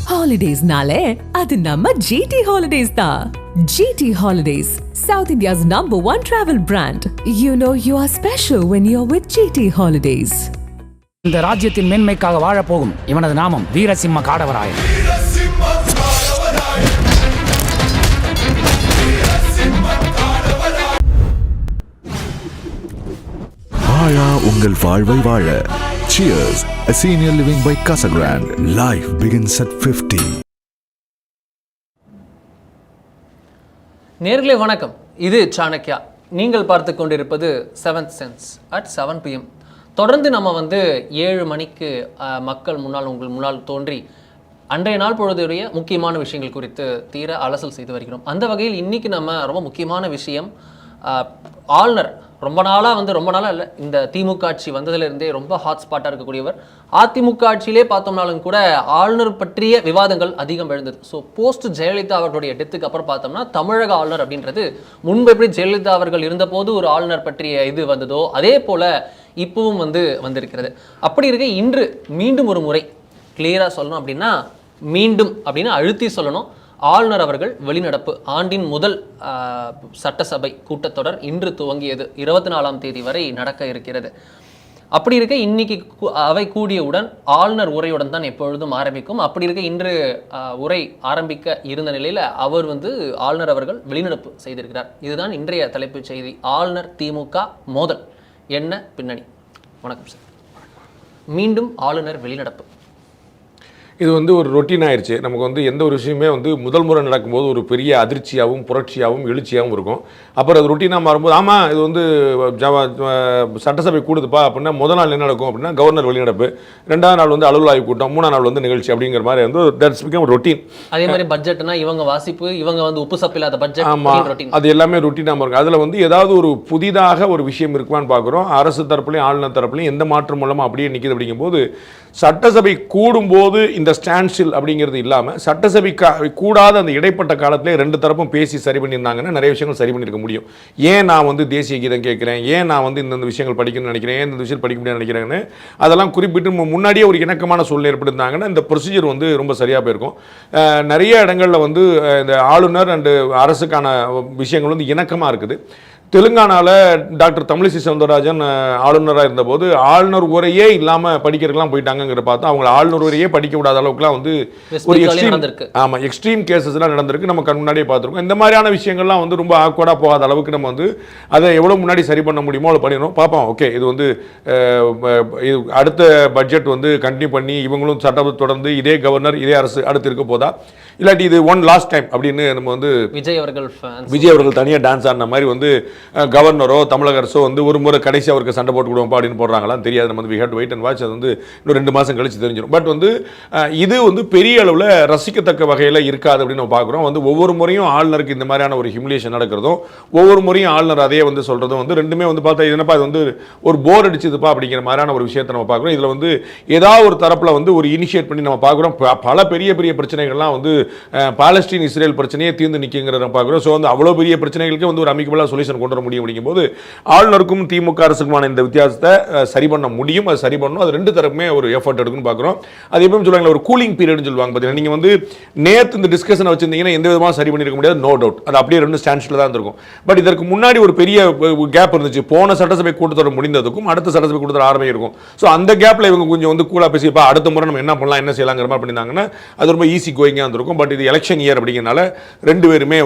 Holidays-nale, adu namma GT Holidays da. GT Holidays, South India's #1 travel brand. You know you are special when you're with GT Holidays. இந்த ராஜ்யத்தின் மேன்மைக்காக வாழப் போகும் இவனது நாமம் வீரசிம்ம காடவராயன். வாழா உங்கள் வாழ்வை வாழ. Cheers, a senior living by Casa Grande. Life begins at 50. நேர்களே வணக்கம், இது சாணக்யா. நீங்கள் பார்த்து கொண்டிருப்பது 7th Sense at 7 PM. தொடர்ந்து நம்ம 7 மணிக்கு மக்கள் முன்னால் உங்கள் முன்னால் தோன்றி அன்றைய நாள் பொழுதுடைய முக்கியமான விஷயங்கள் குறித்து தீர அலசல் செய்து வருகிறோம். அந்த வகையில் இன்றைக்கி நம்ம ரொம்ப முக்கியமான விஷயம், ஆளுநர் ரொம்ப நாளாக இல்லை, இந்த திமுக ஆட்சி வந்ததிலிருந்தே ரொம்ப ஹாட்ஸ்பாட்டாக இருக்கக்கூடியவர். அதிமுக ஆட்சியிலே பார்த்தோம்னாலும் கூட ஆளுநர் பற்றிய விவாதங்கள் அதிகம் எழுந்தது. ஸோ போஸ்ட் ஜெயலலிதா அவர்களுடைய டெத்துக்கு அப்புறம் பார்த்தோம்னா தமிழக ஆளுநர் அப்படின்றது முன்பு எப்படி ஜெயலலிதா அவர்கள் இருந்தபோது ஒரு ஆளுநர் பற்றிய இது வந்ததோ அதே போல் இப்பவும் வந்திருக்கிறது. அப்படி இருக்க இன்று மீண்டும் ஒரு முறை கிளியராக சொல்லணும் அப்படின்னா, மீண்டும் அப்படின்னு அழுத்தி சொல்லணும், ஆளுநர் அவர்கள் வெளிநடப்பு. ஆண்டின் முதல் சட்டசபை கூட்டத்தொடர் இன்று துவங்கியது. 24ஆம் தேதி வரை நடக்க இருக்கிறது. அப்படி இருக்க இன்னைக்கு அவை கூடியவுடன் ஆளுநர் உரையுடன் தான் எப்பொழுதும் ஆரம்பிக்கும். அப்படி இருக்க இன்று உரை ஆரம்பிக்க இருந்த நிலையில் அவர் ஆளுநர் அவர்கள் வெளிநடப்பு செய்திருக்கிறார். இதுதான் இன்றைய தலைப்புச் செய்தி. ஆளுநர் திமுக மோதல், என்ன பின்னணி? வணக்கம் சார். மீண்டும் ஆளுநர் வெளிநடப்பு. இது ஒரு ரொட்டீன் ஆயிடுச்சு. நமக்கு எந்த ஒரு விஷயமே முதல் முறை நடக்கும்போது ஒரு பெரிய அதிர்ச்சியாகவும் புரட்சியாகவும் எழுச்சியாகவும் இருக்கும். அப்புறம் அது ரொட்டீனாக மாறும்போது, ஆமாம் இது சட்டசபை கூடுதுப்பா அப்படின்னா முதல் நாள் என்ன நடக்கும் அப்படின்னா கவர்னர் வெளிநடப்பு, 2ஆம் நாள் அலுவல் ஆய்வு கூட்டம், 3ஆம் நாள் நிகழ்ச்சி அப்படிங்கிற மாதிரி தட்ஸ் பிகம் ரொட்டீன். அதே மாதிரி பட்ஜெட்னா இவங்க வாசிப்பு, இவங்க உப்பு சப்பில்லாத பட்ஜெட். ஆமாம், அது எல்லாமே ரொட்டீனாக இருக்கும். அதில் ஏதாவது ஒரு புதிதாக ஒரு விஷயம் இருக்குமான்னு பார்க்குறோம். அரசு தரப்புலையும் ஆளுநர் தரப்புலையும் எந்த மாற்றம் மூலமாக அப்படியே நிற்கிது. அப்படிங்கும்போது சட்டசபை கூடும்போது இந்த ஸ்டாண்ட்ஸ்டில் அப்படிங்கிறது இல்லாமல் சட்டசபை கூடாத அந்த இடைப்பட்ட காலத்திலே 2 தரப்பும் பேசி சரி பண்ணியிருந்தாங்கன்னா நிறைய விஷயங்கள் சரி பண்ணியிருக்க முடியும். ஏன் நான் தேசிய கீதம் கேட்குறேன், ஏன் நான் இந்த விஷயங்கள் படிக்கணும்னு நினைக்கிறேன், ஏன் இந்த விஷயம் படிக்க முடியாது நினைக்கிறேன்னு அதெல்லாம் குறிப்பிட்டு முன்னாடியே ஒரு இணக்கமான சூழ்நிலை ஏற்படுத்திருந்தாங்கன்னா இந்த ப்ரொசீஜர் ரொம்ப சரியாக போயிருக்கும். நிறைய இடங்களில் இந்த ஆளுநர் அண்டு அரசுக்கான விஷயங்கள் இணக்கமாக இருக்குது. தெலுங்கானாவில் டாக்டர் தமிழிசை சவுந்தரராஜன் ஆளுநராக இருந்தபோது ஆளுநர் உரையே இல்லாமல் படிக்கிறதுக்கெல்லாம் போயிட்டாங்கிற பார்த்தா அவங்க ஆளுநர் உரையே படிக்க விடாத அளவுக்குலாம் ஒரு எக்ஸ்ட்ரீம் கேசஸ்லாம் நடந்திருக்கு. நம்ம கண் முன்னாடியே பார்த்துருக்கோம். இந்த மாதிரியான விஷயங்கள்லாம் ரொம்ப ஆக்வர்டாக போகாத அளவுக்கு நம்ம அதை எவ்வளோ முன்னாடி சரி பண்ண முடியுமோ அதை பண்ணிடணும். பார்ப்போம். ஓகே, இது இது அடுத்த பட்ஜெட் கண்டினியூ பண்ணி இவங்களும் சட்டத்தை தொடர்ந்து இதே கவர்னர் இதே அரசு அடுத்து இருக்க போதா, இல்லாட்டி இது ஒன் லாஸ்ட் டைம் அப்படின்னு நம்ம விஜய் அவர்கள் தனியாக டான்ஸ் ஆடின மாதிரி கவர்னரோ தமிழக அரசோ ஒரு முறை கடைசி அவருக்கு சண்டை போட்டு கொடுவோம் அப்படின்னு போடுறாங்களாம் தெரியாது. நம்ம we have to wait and watch. அது இன்னும் 2 மாதம் கழிச்சு தெரிஞ்சிடும். பட் இது பெரிய அளவில் ரசிக்கத்தக்க வகையில் இருக்காது அப்படின்னு நம்ம பார்க்குறோம். ஒவ்வொரு முறையும் ஆளுநருக்கு இந்த மாதிரியான ஒரு ஹியூமிலியேஷன் நடக்கிறதும், ஒவ்வொரு முறையும் ஆளுநர் அதே சொல்கிறதும் ரெண்டுமே பார்த்தா என்னப்பா இது ஒரு போர் அடிச்சதுப்பா அப்படிங்கிற மாதிரியான ஒரு விஷயத்தை நம்ம பார்க்குறோம். இதில் ஏதாவது ஒரு தரப்பில் ஒரு இனிஷியேட் பண்ணி நம்ம பார்க்குறோம். பல பெரிய பெரிய பிரச்சனைகள்லாம் பாலஸ்தீன் இஸ்ரேல் பிரச்சனையே தீர்ந்து நிற்குங்கிறத பார்க்குறோம். ஸோ அவ்வளோ பெரிய பிரச்சனைகளுக்கு ஒரு அமிக்கபிளாக சொல்யூஷன் கொண்டு வர முடியும். அப்படிங்கும்போது ஆளுநருக்கும் திமுக அரசுக்குமான இந்த வித்தியாசத்தை சரி பண்ண முடியும். அது சரி பண்ணணும். அது 2 தரப்புமே ஒரு எஃபர்ட் எடுக்குன்னு பார்க்குறோம். அது எப்பவும் சொல்லுவாங்க ஒரு கூலிங் பீரியட்னு சொல்லுவாங்க. பார்த்தீங்கன்னா நீங்கள் நேற்று இந்த டிஸ்கஷனை வச்சிருந்தீங்கன்னா எந்த விதமாக சரி பண்ணியிருக்க முடியாது, நோ டவுட். அது அப்படியே 2 ஸ்டாண்ட்ஸில் தான் இருக்கும். பட் இதற்கு முன்னாடி ஒரு பெரிய கேப் இருந்துச்சு. போன சட்டசபை கூட்டத்தொடர் முடிந்ததுக்கும் அடுத்த சட்டசபை கூட்டத்தொடர் ஆரம்பிக்கும். ஸோ அந்த கேப்பில் இவங்க கொஞ்சம் கூலாக பேசிப்பா அடுத்த முறை நம்ம என்ன பண்ணலாம், என்ன செய்யலாங்கிற மாதிரி பண்ணியிருந்தாங்கன்னா அது ரொம்ப ஈஸி கோயிங்காக இருந்திருக்கும். பட் இது எலெக்ஷன் இயர் அப்படிங்கிறனால 2 பேருமே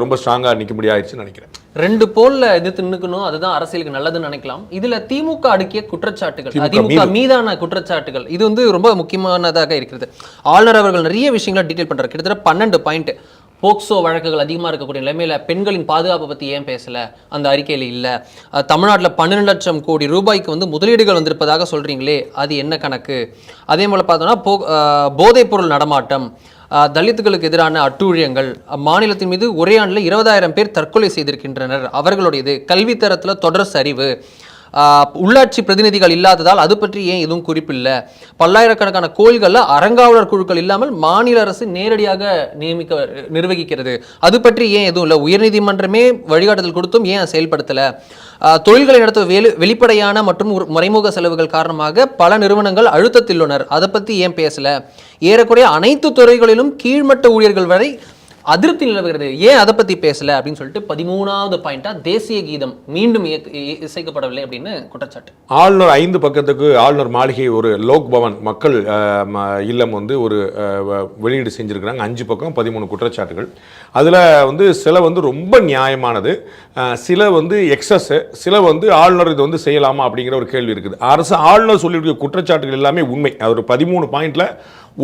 ரொம்ப ஸ்ட்ராங்காக நிற்க முடியாதுன்னு நினைக்கிறேன். 2 போல்ல எதிர்த்து நிற்கணும், அதுதான் அரசியலுக்கு நல்லதுன்னு நினைக்கலாம். இதுல திமுக அடுக்கிய குற்றச்சாட்டுகள், திமுக மீதான குற்றச்சாட்டுகள் இது ரொம்ப முக்கியமானதாக இருக்கிறது. ஆளுநர் அவர்கள் நிறைய விஷயங்களை டீடைல் பண்றாரு. கிட்டத்தட்ட 12 பாயிண்ட். போக்சோ வழக்குகள் அதிகமாக இருக்கக்கூடிய நிலைமையில பெண்களின் பாதுகாப்பை பற்றி ஏன் பேசலை, அந்த அறிக்கையில் இல்லை. தமிழ்நாட்டில் 12 லட்சம் கோடி ரூபாய்க்கு முதலீடுகள் வந்திருப்பதாக சொல்கிறீங்களே, அது என்ன கணக்கு? அதே போல் பார்த்தோன்னா போதைப்பொருள் நடமாட்டம், தலித்துகளுக்கு எதிரான அட்டூழியங்கள், மாநிலத்தின் மீது ஒரே ஆண்டில் 20,000 பேர் தற்கொலை செய்திருக்கின்றனர் அவர்களுடையது, கல்வித்தரத்தில் தொடர் சரிவு, உள்ளாட்சி பிரதிநிதிகள் இல்லாததால் அது பற்றி ஏன் எதுவும் குறிப்பில்லை, பல்லாயிரக்கணக்கான கோயில்களில் அறங்காவலர் குழுக்கள் இல்லாமல் மாநில அரசு நேரடியாக நிர்வகிக்கிறது, அது பற்றி ஏன் எதுவும் இல்லை, உயர்நீதிமன்றமே வழிகாட்டுதல் கொடுத்தும் ஏன் செயல்படுத்தலை, தொழில்களை நடத்த வெளிப்படையான மற்றும் மறைமுக செலவுகள் காரணமாக பல நிறுவனங்கள் அழுத்தத்தில் உள்ளனர், அதை பற்றி ஏன் பேசலை, ஏறக்குறைய அனைத்து துறைகளிலும் கீழ்மட்ட ஊழியர்கள் வரை அதிருப்தி நிலவுகிறது, ஏன் அதை பற்றி பேசலை அப்படின்னு சொல்லிட்டு 13வது பாயிண்டாக தேசிய கீதம் மீண்டும் இசைக்கப்படவில்லை அப்படின்னு குற்றச்சாட்டு. ஆளுநர் 5 பக்கத்துக்கு ஆளுநர் மாளிகை ஒரு லோக் பவன் மக்கள் இல்லம் வந்து ஒரு வெளியீடு செஞ்சுருக்கிறாங்க. 5 பக்கம் 13 குற்றச்சாட்டுகள். அதில் வந்து சில வந்து ரொம்ப நியாயமானது, சில வந்து எக்ஸஸ், சில வந்து ஆளுநர் இது வந்து செய்யலாமா அப்படிங்கிற ஒரு கேள்வி இருக்குது. ஆளுநர் சொல்லியிருக்க குற்றச்சாட்டுகள் எல்லாமே உண்மை. ஒரு 13 பாயிண்டில்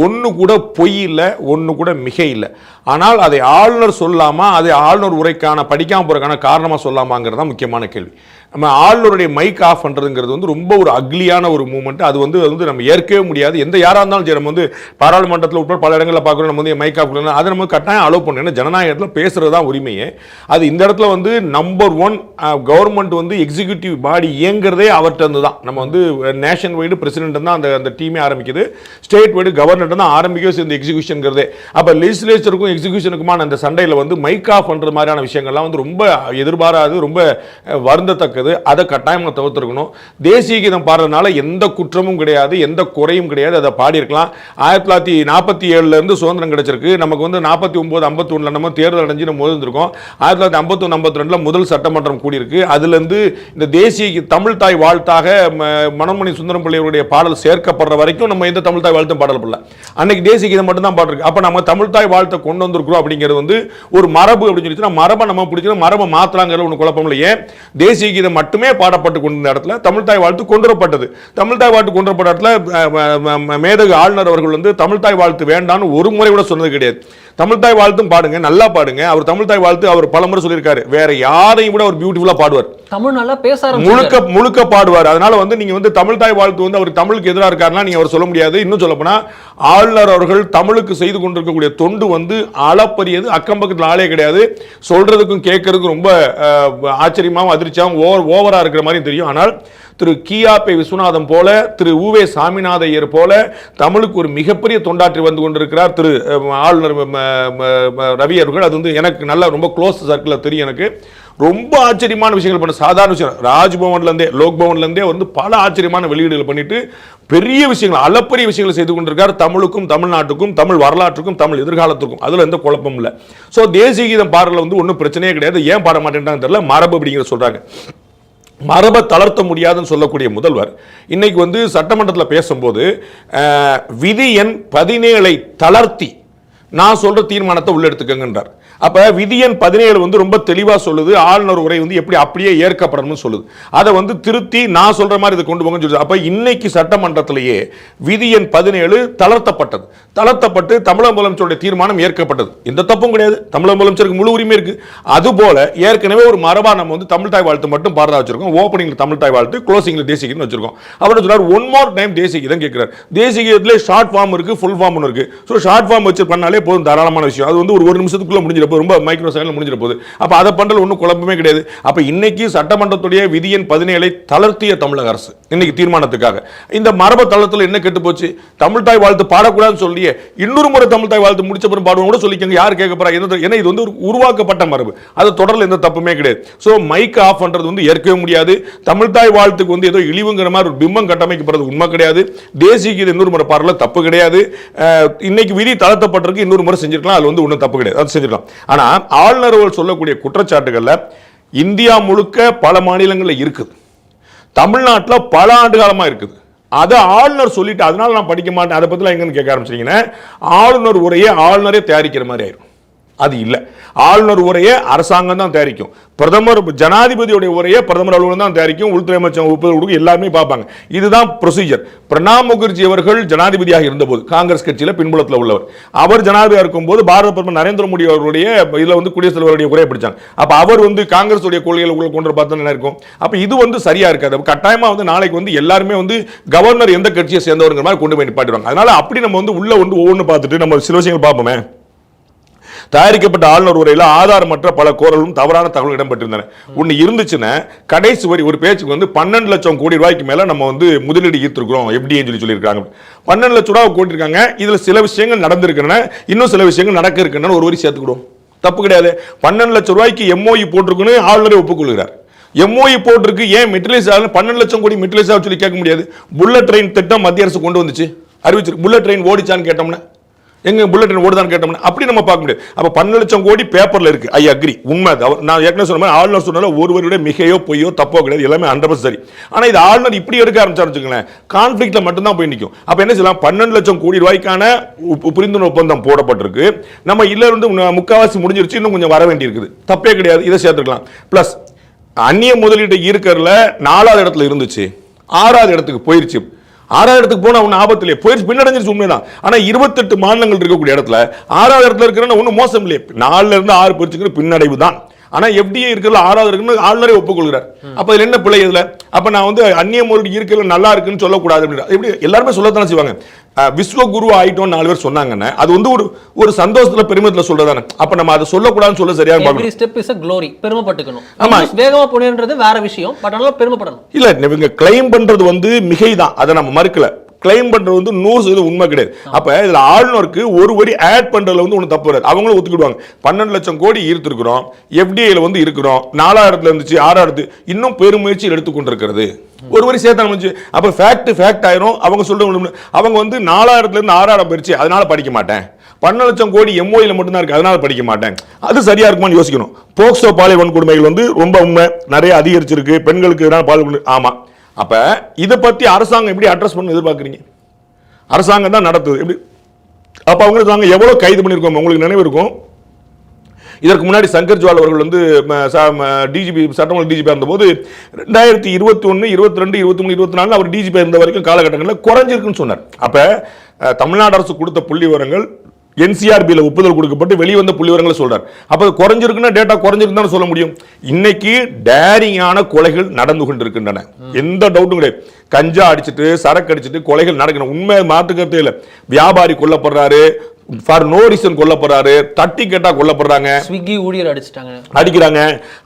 ஒன்று கூட பொய் இல்லை, ஒன்று கூட மிகை இல்லை. ஆனால் அதை ஆளுநர் சொல்லாமா, அதை ஆளுநர் உரைக்கான படிக்காமல் போகிறதுக்கான காரணமாக சொல்லாமாங்கிறது தான் முக்கியமான கேள்வி. நம்ம ஆளுநருடைய மைக் ஆஃப் பண்ணுறதுங்கிறது வந்து ரொம்ப ஒரு அக்லியான ஒரு மூமெண்ட். அது வந்து நம்ம ஏற்கவே முடியாது. யாராக இருந்தாலும் சரி, நம்ம வந்து பாராளுமன்றத்தில் உட்பட பல இடங்களில் பார்க்குறோம், நம்ம வந்து மைக் ஆஃப் பண்ணணும், அதை நம்ம கட்டாயம் அலோவ் பண்ணணும். ஏன்னா ஜனநாயகத்தில் பேசுகிறது தான் உரிமையே. அது இந்த இடத்துல வந்து நம்பர் 1 கவர்மெண்ட் வந்து எக்ஸிக்யூட்டிவ் பாடி இயங்குறதே அவர்கிட்ட இருந்து தான். நம்ம வந்து நேஷன் வைடு பிரசிடென்ட் தான் அந்த டீமே ஆரம்பிக்குது, ஸ்டேட் வைடு கவர்னர் தான் ஆரம்பிக்கவே இந்த எக்ஸிக்யூஷன்ங்கிறதே. அப்போ லெஜிஸ்லேச்சருக்கும் எக்ஸிக்யூஷனுக்குமான அந்த சண்டையில் வந்து மைக் ஆஃப் பண்ணுற மாதிரியான விஷயங்கள்லாம் வந்து ரொம்ப எதிர்பாராது, ரொம்ப வருந்தத்தக்க. அதை கட்டாயமாக தவிர்த்திருக்கணும். தேசிய கீதம் பாடுறதுனால எந்த குற்றமும் கிடையாது, எந்த குறையும் கிடையாது. அதை பாடியிருக்கலாம். 1947 இருந்து சுதந்திரம் கிடைச்சிருக்கு. நமக்கு வந்து 49, 51 நம்ம தேர்தல் அடைஞ்சு நம்ம இருந்திருக்கோம். 1951, 52 முதல் சட்டமன்றம் கூடியிருக்கு. அதுலேருந்து இந்த தேசிய தமிழ் தாய் வாழ்த்தாக மனோன்மணி சுந்தரம் பிள்ளைகளுடைய பாடல் சேர்க்கப்படுற வரைக்கும் நம்ம எந்த தமிழ் தாய் வாழ்த்தும் பாடல் பண்ணல. அன்னைக்கு தேசிய கீதம் மட்டும் தான் பாடிருக்கு. அப்போ நம்ம தமிழ் தாய் வாழ்த்தை கொண்டு வந்திருக்கிறோம் அப்படிங்கிறது வந்து ஒரு மரபு அப்படின்னு சொல்லிச்சுன்னா, மரபை நம்ம பிடிச்சது, மரபை மாற்றலாங்கிற ஒன்று குழப்பம் இல்லையே. தேசிய கீதம் மட்டுமே பாடப்பட்டு கொண்டிருந்த இடத்துல தமிழ் தாய் வாழ்த்து கொண்டு வரப்பட்டது. தமிழ் தாய் வாழ்த்து கொண்டு வரப்பட்ட இடத்துல மேதகு ஆளுநர் அவர்கள் வந்து தமிழ் தாய் வாழ்த்து வேண்டான்னு ஒரு முறை கூட சொன்னது கிடையாது. தமிழ் தாய் வாழ்த்தும் பாடுங்க, நல்லா பாடுங்க. அவர் தமிழ் தாய் வாழ்த்து அவர் பலமுறை சொல்லியிருக்காரு. வேற யாரையும் விட அவர் பியூட்டிஃபுல்லா பாடுவார், தமிழ் நல்லா பேச முழுக்க பாடுவார். அதனால வந்து நீங்க வந்து தமிழ் தாய் வாழ்த்து வந்து அவர் தமிழுக்கு எதிராக இருக்காருன்னா நீங்க அவர் சொல்ல முடியாது. இன்னும் சொல்ல போனா ஆளுநர் அவர்கள் தமிழுக்கு செய்து கொண்டிருக்கக்கூடிய தொண்டு வந்து அளப்பரியது. அக்கம் பக்கத்தில் ஆளே கிடையாது. சொல்றதுக்கும் கேட்கறதுக்கும் ரொம்ப ஆச்சரியமாகவும் அதிர்ச்சியாகவும் ஓவரா இருக்கிற மாதிரி தெரியும். ஆனால் திரு கியாபே விஸ்வநாதம் போல, திரு உவே சாமிநாத ஐயர் போல தமிழுக்கு ஒரு மிகப்பெரிய தொண்டாற்றி வந்து கொண்டிருக்கிறார் திரு ஆளுநர் ரவி அவர்கள். அது வந்து எனக்கு நல்ல ரொம்ப க்ளோஸ் சர்க்கிளில் தெரியும். எனக்கு ரொம்ப ஆச்சரியமான விஷயங்கள் பண்ண, சாதாரண விஷயம், ராஜ்பவன்லேருந்தே லோக் பவன்லேருந்தே வந்து பல ஆச்சரியமான வெளியீடுகள் பண்ணிட்டு பெரிய விஷயங்கள், அளப்பரிய விஷயங்களை செய்து கொண்டிருக்கார். தமிழுக்கும், தமிழ்நாட்டுக்கும், தமிழ் வரலாற்றுக்கும், தமிழ் எதிர்காலத்துக்கும் அதில் எந்த குழப்பமும் இல்லை. ஸோ தேசிய கீதம் பாடல வந்து ஒன்றும் பிரச்சனையே கிடையாது. ஏன் பாட மாட்டேன்றாங்க தெரியல, மரபு அப்படிங்கிற சொல்றாங்க. மரபை தளர்த்த முடியாதுன்னு சொல்லக்கூடிய முதல்வர் இன்னைக்கு வந்து சட்டமன்றத்தில் பேசும்போது விதி எண் 17 தளர்த்தி நான் சொல்ற தீர்மானத்தை உள்ள எடுத்துக்கங்கன்றார். அப்ப விதி எண் 17 வந்து ரொம்ப தெளிவா சொல்லுது, ஆளுநர் உரை வந்து எப்படி அப்படியே ஏற்கப்படணும்னு சொல்லுது. அதை வந்து திருத்தி நான் சொல்ற மாதிரி இதை கொண்டு போங்கன்னு சொல்லுது. அப்ப இன்னைக்கு சட்டமன்றத்திலேயே விதி எண் 17 தளர்த்தப்பட்டு தமிழக முதலமைச்சருடைய தீர்மானம் ஏற்கப்பட்டது. எந்த தப்பும் கிடையாது, தமிழக முதலமைச்சருக்கு முழு உரிமை இருக்கு. அதுபோல ஏற்கனவே ஒரு மரபா நம்ம வந்து தமிழ் தாய் வாழ்த்து மட்டும் பாடுறதா வச்சிருக்கோம். ஓப்பனிங்ல தமிழ் தாய் வாழ்த்து, க்ளோசிங்ல தேசிய கீதம் வச்சிருக்கோம். அவர் சொன்னார் ஒன் மோர் டைம் தேசிய கீதம் கேட்கிறார். தேசிய கீதத்திலே ஷார்ட் ஃபார்ம் இருக்கு, ஃபுல் ஃபார்ம் இருக்கு. ஸோ ஷார்ட் ஃபார்ம் வச்சு பண்ணாலே போதும், தாராளமான விஷயம். அது வந்து ஒரு நிமிஷத்துக்குள்ள முடிஞ்சிடும், ரொம்ப மைக்ரோ செகண்ட்ல முடிஞ்சிட போகுது. அப்ப அதை பண்றது ஒன்றும் குழப்பமே கிடையாது. அப்ப இன்னைக்கு சட்டமன்றத்துடைய விதி எண் 17 தளர்த்திய தமிழக அரசு இன்னைக்கு தீர்மானத்துக்காக இந்த மரபு தளத்தில் என்ன கெட்டு போச்சு? தமிழ் தாய் வாழ்த்து பாடக்கூடாதுன்னு சொல்லியே இன்னொரு முறை தமிழ் தாய் வாழ்த்து முடிச்ச பிறகு பாடுவோம் கூட சொல்லிக்கங்க, யார் கேட்க போறா? ஏன்னா இது வந்து ஒரு உருவாக்கப்பட்ட மரபு, அது தொடர்ல எந்த தப்புமே கிடையாது. ஸோ மைக் ஆஃப் பண்றது வந்து ஏற்கவே முடியாது. தமிழ் தாய் வாழ்த்துக்கு வந்து ஏதோ இழிவுங்கிற மாதிரி ஒரு பிம்பம் கட்டமைக்கப்படுறது உண்மை கிடையாது. தேசிய கீதம் இன்னொரு முறை பாடல தப்பு கிடையாது. இன்னைக்கு விதி தளர்த்தப்பட்டிருக்கு, இன்னொரு முறை செஞ்சிருக்கலாம், அது வந்து ஒன்றும் தப்பு கிடையாது, அது செஞ்சிருக்கலாம். ஆனா ஆளுநர் சொல்லக்கூடிய குற்றச்சாட்டுகள்ல இந்தியா முழுக்க பல மாநிலங்களில் இருக்குது, தமிழ்நாட்டில் பல ஆண்டு காலமா இருக்குது. அதை ஆளுநர் சொல்லிட்டு அதனால நான் படிக்க மாட்டேன், அதை பத்தி எங்கன்னு கேட்க ஆரம்பிச்சீங்கன்னா ஆளுநர் உரையை ஆளுநரே தயாரிக்கிற மாதிரி ஆயிரும். அது இல்லை, ஆளுநர் உரையை அரசாங்கம் தான் தயாரிக்கும். பிரதமர் ஜனாதிபதியுடைய உரையை பிரதமர் அலுவலகம் தான் தயாரிக்கும். உள்துறை அமைச்சர் ஒப்புதல் எல்லாருமே பார்ப்பாங்க. இதுதான் ப்ரொசீஜர். பிரணாப் முகர்ஜி அவர்கள் ஜனாதிபதியாக இருந்தபோது காங்கிரஸ் கட்சியில் பின்புலத்தில் உள்ளவர், அவர் ஜனாதிபதியாக இருக்கும்போது பாரத பிரதமர் நரேந்திர மோடி அவருடைய இதில் வந்து குடியரசுத் தலைவருடைய உரையை படித்தாங்க. அப்போ அவர் வந்து காங்கிரஸ் உடைய கொள்கைகளை கொண்டு பார்த்தா என்ன இருக்கும்? அப்போ இது வந்து சரியா இருக்காது. கட்டாயமாக வந்து நாளைக்கு வந்து எல்லாருமே வந்து கவர்னர் எந்த கட்சியை சேர்ந்தவருங்கிற மாதிரி கொண்டு போய் நிப்பாட்டிடுவாங்க. அதனால அப்படி நம்ம வந்து உள்ள வந்து ஒவ்வொன்று பார்த்துட்டு நம்ம சில விஷயங்கள் பார்ப்போமே. தயாரிக்கப்பட்ட ஆளுநர் உரையில் ஆதாரமற்ற பல கோரலும் தவறான தகவல் இடம்பெற்றிருந்தன. ஒன்று இருந்துச்சுன்னா கடைசி வரி ஒரு பேச்சுக்கு வந்து 12 லட்சம் கோடி ரூபாய்க்கு மேல நம்ம வந்து முதலீடு ஈர்த்திருக்கிறோம் எப்படின்னு சொல்லியிருக்காங்க. 12 லட்சம் ரூபாய் கூட்டியிருக்காங்க. இதுல சில விஷயங்கள் நடந்திருக்கின்றன, இன்னும் சில விஷயங்கள் நடக்க இருக்கின்றன. ஒரு வரி சேர்த்துக்கிடும், தப்பு கிடையாது. 12 லட்சம் ரூபாய்க்கு MOU போட்டிருக்குன்னு ஆளுநரை ஒப்புக்கொள்கிறார். MOU போட்டிருக்கு, ஏன் மெட்ரலைஸ் ஆகல? 12 லட்சம் கோடி மெட்ரலைஸ் ஆக சொல்லி கேட்க முடியாது. புல்லட் ட்ரெயின் திட்டம் மத்திய அரசு கொண்டு வந்துச்சு, அறிவிச்சிருக்கு. புல்லட் ட்ரெயின் ஓடிச்சான்னு கேட்டோம்னா, எங்க புல்லட் ட்ரெயின் ஓடுதான்னு கேட்டோம்னா அப்படி நம்ம பார்க்க முடியாது. அப்ப 12 லட்சம் கோடி பேப்பர்ல இருக்கு. ஐ அக்ரி, உண்மை. நான் ஏற்கனவே சொன்ன மாதிரி ஆளுநர் சொன்னால ஒருவருடைய மிகையோ பொய்யோ தப்போ கிடையாது, எல்லாமே 100% சரி. ஆனா இது ஆளுநர் இப்படி எடுக்க ஆரம்பிச்சாருன்னு கான்ஃபிளிக்ட்ல மட்டும் தான் போய் நிற்கும். அப்ப என்ன செய்யலாம்? 12 லட்சம் கோடி ரூபாய்க்கான புரிந்துணர்வு ஒப்பந்தம் போடப்பட்டிருக்கு. நம்ம இல்ல இருந்து முக்காவாசி முடிஞ்சிருச்சு, இன்னும் கொஞ்சம் வர வேண்டி இருக்குது. தப்பே கிடையாது, இதை சேர்த்துக்கலாம். பிளஸ் அந்நிய முதலீடு ஈர்க்கறதுல 4வது இடத்துல இருந்துச்சு, 6வது இடத்துக்கு போயிருச்சு. 6வது இடத்துக்கு போனா ஒன்னும் ஆபத்திலே போயிருச்சு, பின்னடைஞ்சிருச்சு, உண்மைதான். ஆனா 28 மாநிலங்கள் இருக்கக்கூடிய இடத்துல 6வது இடத்துல இருக்கிற ஒன்னும் மோசம் இல்லையே. 4ல இருந்து 6 போயிருச்சுங்கிற பின்னடைவு தான். ஆனா FDA இருக்கிறதுல 6வது இருக்குன்னு ஆளுநரே ஒப்புக்கொள்கிறார். அப்ப இதுல என்ன பிள்ளை? இதுல அப்ப நான் வந்து அந்நிய முதலீடு இருக்கிறதுல நல்லா இருக்குன்னு சொல்லக்கூடாது அப்படின்னு எப்படி எல்லாருமே சொல்லத்தானே செய்வாங்க. விஸ்வகுரு ஆயிட்டோம் 4 பேர் சொன்னாங்கன்னா அது வந்து ஒரு சந்தோஷத்துல பெருமிதத்துல சொல்றதானே. அப்ப நம்ம அதை சொல்லக்கூடாதுன்னு சொல்ல சரியா பார்க்கணும். Step is a glory, பெருமைப்பட்டுக்கணும். ஆமா, வேகமா போனேன்றது வேற விஷயம், பட் ஆனா பெருமைப்படணும். இல்ல, இவங்க கிளைம் பண்றது வந்து மிகைதான், அதை நம்ம மறுக்கல. கிளைம் பண்றது வந்து 100% உண்மை கிடையாது. அப்ப இதுல ஆளுநருக்கு ஒரு வரி ஆட் பண்றதுல வந்து ஒண்ணு தப்பு வராது. அவங்களும் ஒத்துக்கிடுவாங்க. 12 லட்சம் கோடி ஈர்த்திருக்கிறோம், FDIல வந்து இருக்கிறோம், 4வது இடத்துல இருந்துச்சு, 6வது இன்னும் பெருமுயற்சியில் எடுத்துக்கொண்டிருக்கிறது. ஒரு வரி சேர்த்தாங்க. அப்ப ஃபேக்ட் ஆயிரும். அவங்க சொல்றாங்க அவங்க வந்து 4வது இடத்துல இருந்து 6வது போயிருச்சு, அதனால படிக்க மாட்டேன். 12 லட்சம் கோடி MOIல மட்டும்தான் இருக்கு, அதனால படிக்க மாட்டேன். அது சரியா இருக்குமான்னு யோசிக்கணும். போக்சோ பாலியல் வன்கொடுமைகள் வந்து ரொம்ப உண்மை, நிறைய அதிகரிச்சிருக்கு. பெண்களுக்கு எதிரான பாலியல், ஆமா. அப்ப இதை பத்தி அரசாங்கம் எப்படி அட்ரஸ் பண்ண எதிர்பார்க்குறீங்க? அரசாங்கம் தான் நடத்துது. எப்படி? அப்ப அவங்க நாங்கள் எவ்வளவு கைது பண்ணியிருக்கோம் உங்களுக்கு நினைவு இருக்கும். இதற்கு முன்னாடி சங்கர் ஜுவால் அவர்கள் வந்து டிஜிபி, சட்டமன்ற டிஜிபி இருந்தபோது 2021, 22, 23, 24 அவர் டிஜிபி இருந்த வரைக்கும் காலகட்டங்களில் குறைஞ்சிருக்குன்னு சொன்னார். அப்ப தமிழ்நாடு அரசு கொடுத்த புள்ளி விவரங்கள் NCRBல ஒப்புதல் கொடுக்கப்பட்டு வெளிவந்த புள்ளி விவரங்களை சொல்றார். அப்ப குறைஞ்சிருக்குன்னா டேட்டா குறைஞ்சிருக்குன்னு சொல்ல முடியும். இன்னைக்கு டேரிங்கான கொலைகள் நடந்து கொண்டிருக்கின்றன, எந்த டவுட்டும் கிடையாது. கஞ்சா அடிச்சுட்டு சரக்கு அடிச்சுட்டு கொலைகள் நடக்கணும், உண்மை மாற்றுக்கருத்தே இல்லை. வியாபாரி கொல்லப்படுறாரு, ஃபார் நோ ரீசன் கொல்லப்படுறாரு, தட்டி கேட்டா கொல்லப்படுறாங்க, ஸ்விக்கி ஊழியர் அடிக்கிறாங்க,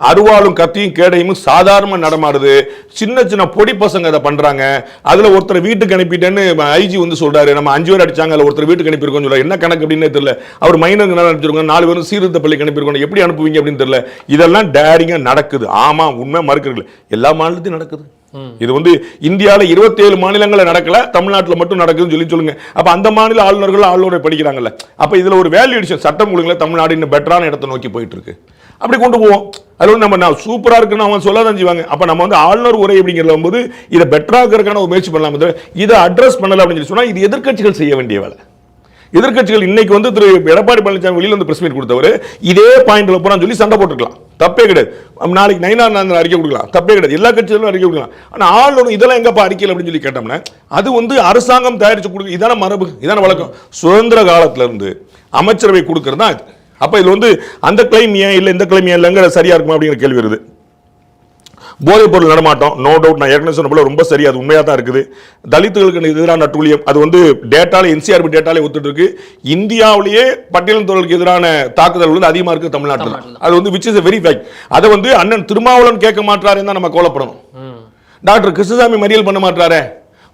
அருவாளும் கத்தியும் கேடையும் சாதாரண நடமாடுது. சின்ன சின்ன பொடி பசங்க அதை பண்றாங்க. அதுல ஒருத்தர் வீட்டுக்கு அனுப்பிட்டேன்னு IG வந்து சொல்றாரு, நம்ம 5 பேர் அடிச்சாங்க, அதுல ஒருத்தர் வீட்டுக்கு அனுப்பியிருக்கோம் சொல்றாரு. என்ன கணக்கு அப்படின்னு தெரியல. அவர் மைனருக்கு அனுப்பிச்சிருக்கோம், 4 பேரும் சீர்திருத்த பள்ளிக்கு அனுப்பியிருக்கோம், எப்படி அனுப்புவீங்க அப்படின்னு தெரியல. இதெல்லாம் டேரிங்கா நடக்குது. ஆமா, உண்மை மறுக்கிறது. எல்லா மாநிலத்தையும் நடக்குது. இது வந்து இந்தியாவில் 27 மாநிலங்களில் நடக்கல, தமிழ்நாட்டில் மட்டும் நடக்குதுன்னு சொல்லுங்க. அப்ப அந்த மாநில ஆளுநர்கள் ஆளுநரை படிக்கிறாங்கல்ல. அப்ப இதுல ஒரு வேல்யூ எடிஷன் சட்டம் ஒழுங்குல தமிழ்நாடு இன்னும் பெட்டரான இடத்தை நோக்கி போயிட்டு இருக்கு. அப்படி கொண்டு போவோம். அது வந்து நம்ம சூப்பரா இருக்குன்னு அவங்க சொல்லதான் செய்வாங்க. அப்ப நம்ம வந்து ஆளுநர் உரை அப்படிங்கிறத போது இதை பெட்டராக்கிறதுக்கான ஒரு முயற்சி பண்ணலாம். இதை அட்ரஸ் பண்ணல அப்படின்னு சொன்னா இது எதிர்க்கட்சிகள் செய்ய வேண்டிய வேலை. எதிர்க்கட்சிகள் இன்னைக்கு வந்து திரு எடப்பாடி பழனிசாமி வெளியில வந்து பிரஸ் மீட் கொடுத்தவர் இதே பாயிண்ட்ல போறான்னு சொல்லி சண்டை போட்டுக்கலாம், தப்பே கிடையாது. நாளைக்கு நயினார் அறிக்கை கொடுக்கலாம், தப்பே கிடையாது. எல்லா கட்சிகளும் அறிக்கை கொடுக்கலாம். ஆனா ஆளுநர் இதெல்லாம் எங்கப்பா அறிக்கையில் அப்படின்னு சொல்லி கேட்டோம்னா அது வந்து அரசாங்கம் தயாரிச்சு கொடுக்க, இதான மரபு, இதான வழக்கம். சுதந்திர காலத்துல இருந்து அமைச்சரவை கொடுக்கறது தான் இது. அப்ப இதுல வந்து அந்த கிளைம் ஏன் இல்லை, இந்த கிளைம் ஏன் இல்லைங்கிற சரியா இருக்குமா அப்படிங்கிற கேள்வி வருது. போதைப் பொருள் நடமாட்டம், நோ டவுட், நான் ஏற்கனவே சொன்ன போல ரொம்ப சரி, அது உண்மையாக தான் இருக்குது. தலித்துகளுக்கு எதிரான அட்டூழியம், அது வந்து டேட்டால NCRB டேட்டாலே ஒத்துட்டு இருக்கு. இந்தியாவிலேயே பட்டியலினத்தவர்களுக்கு எதிரான தாக்குதல் வந்து அதிகமாக இருக்கு தமிழ்நாட்டில். அது வந்து which is a very fact. அதை வந்து அண்ணன் திருமாவளவன் கேட்க மாட்டாருன்னு தான் நம்ம கோலப்படணும். டாக்டர் கிருஷ்ணசாமி மறியல் பண்ண மாட்டாரே,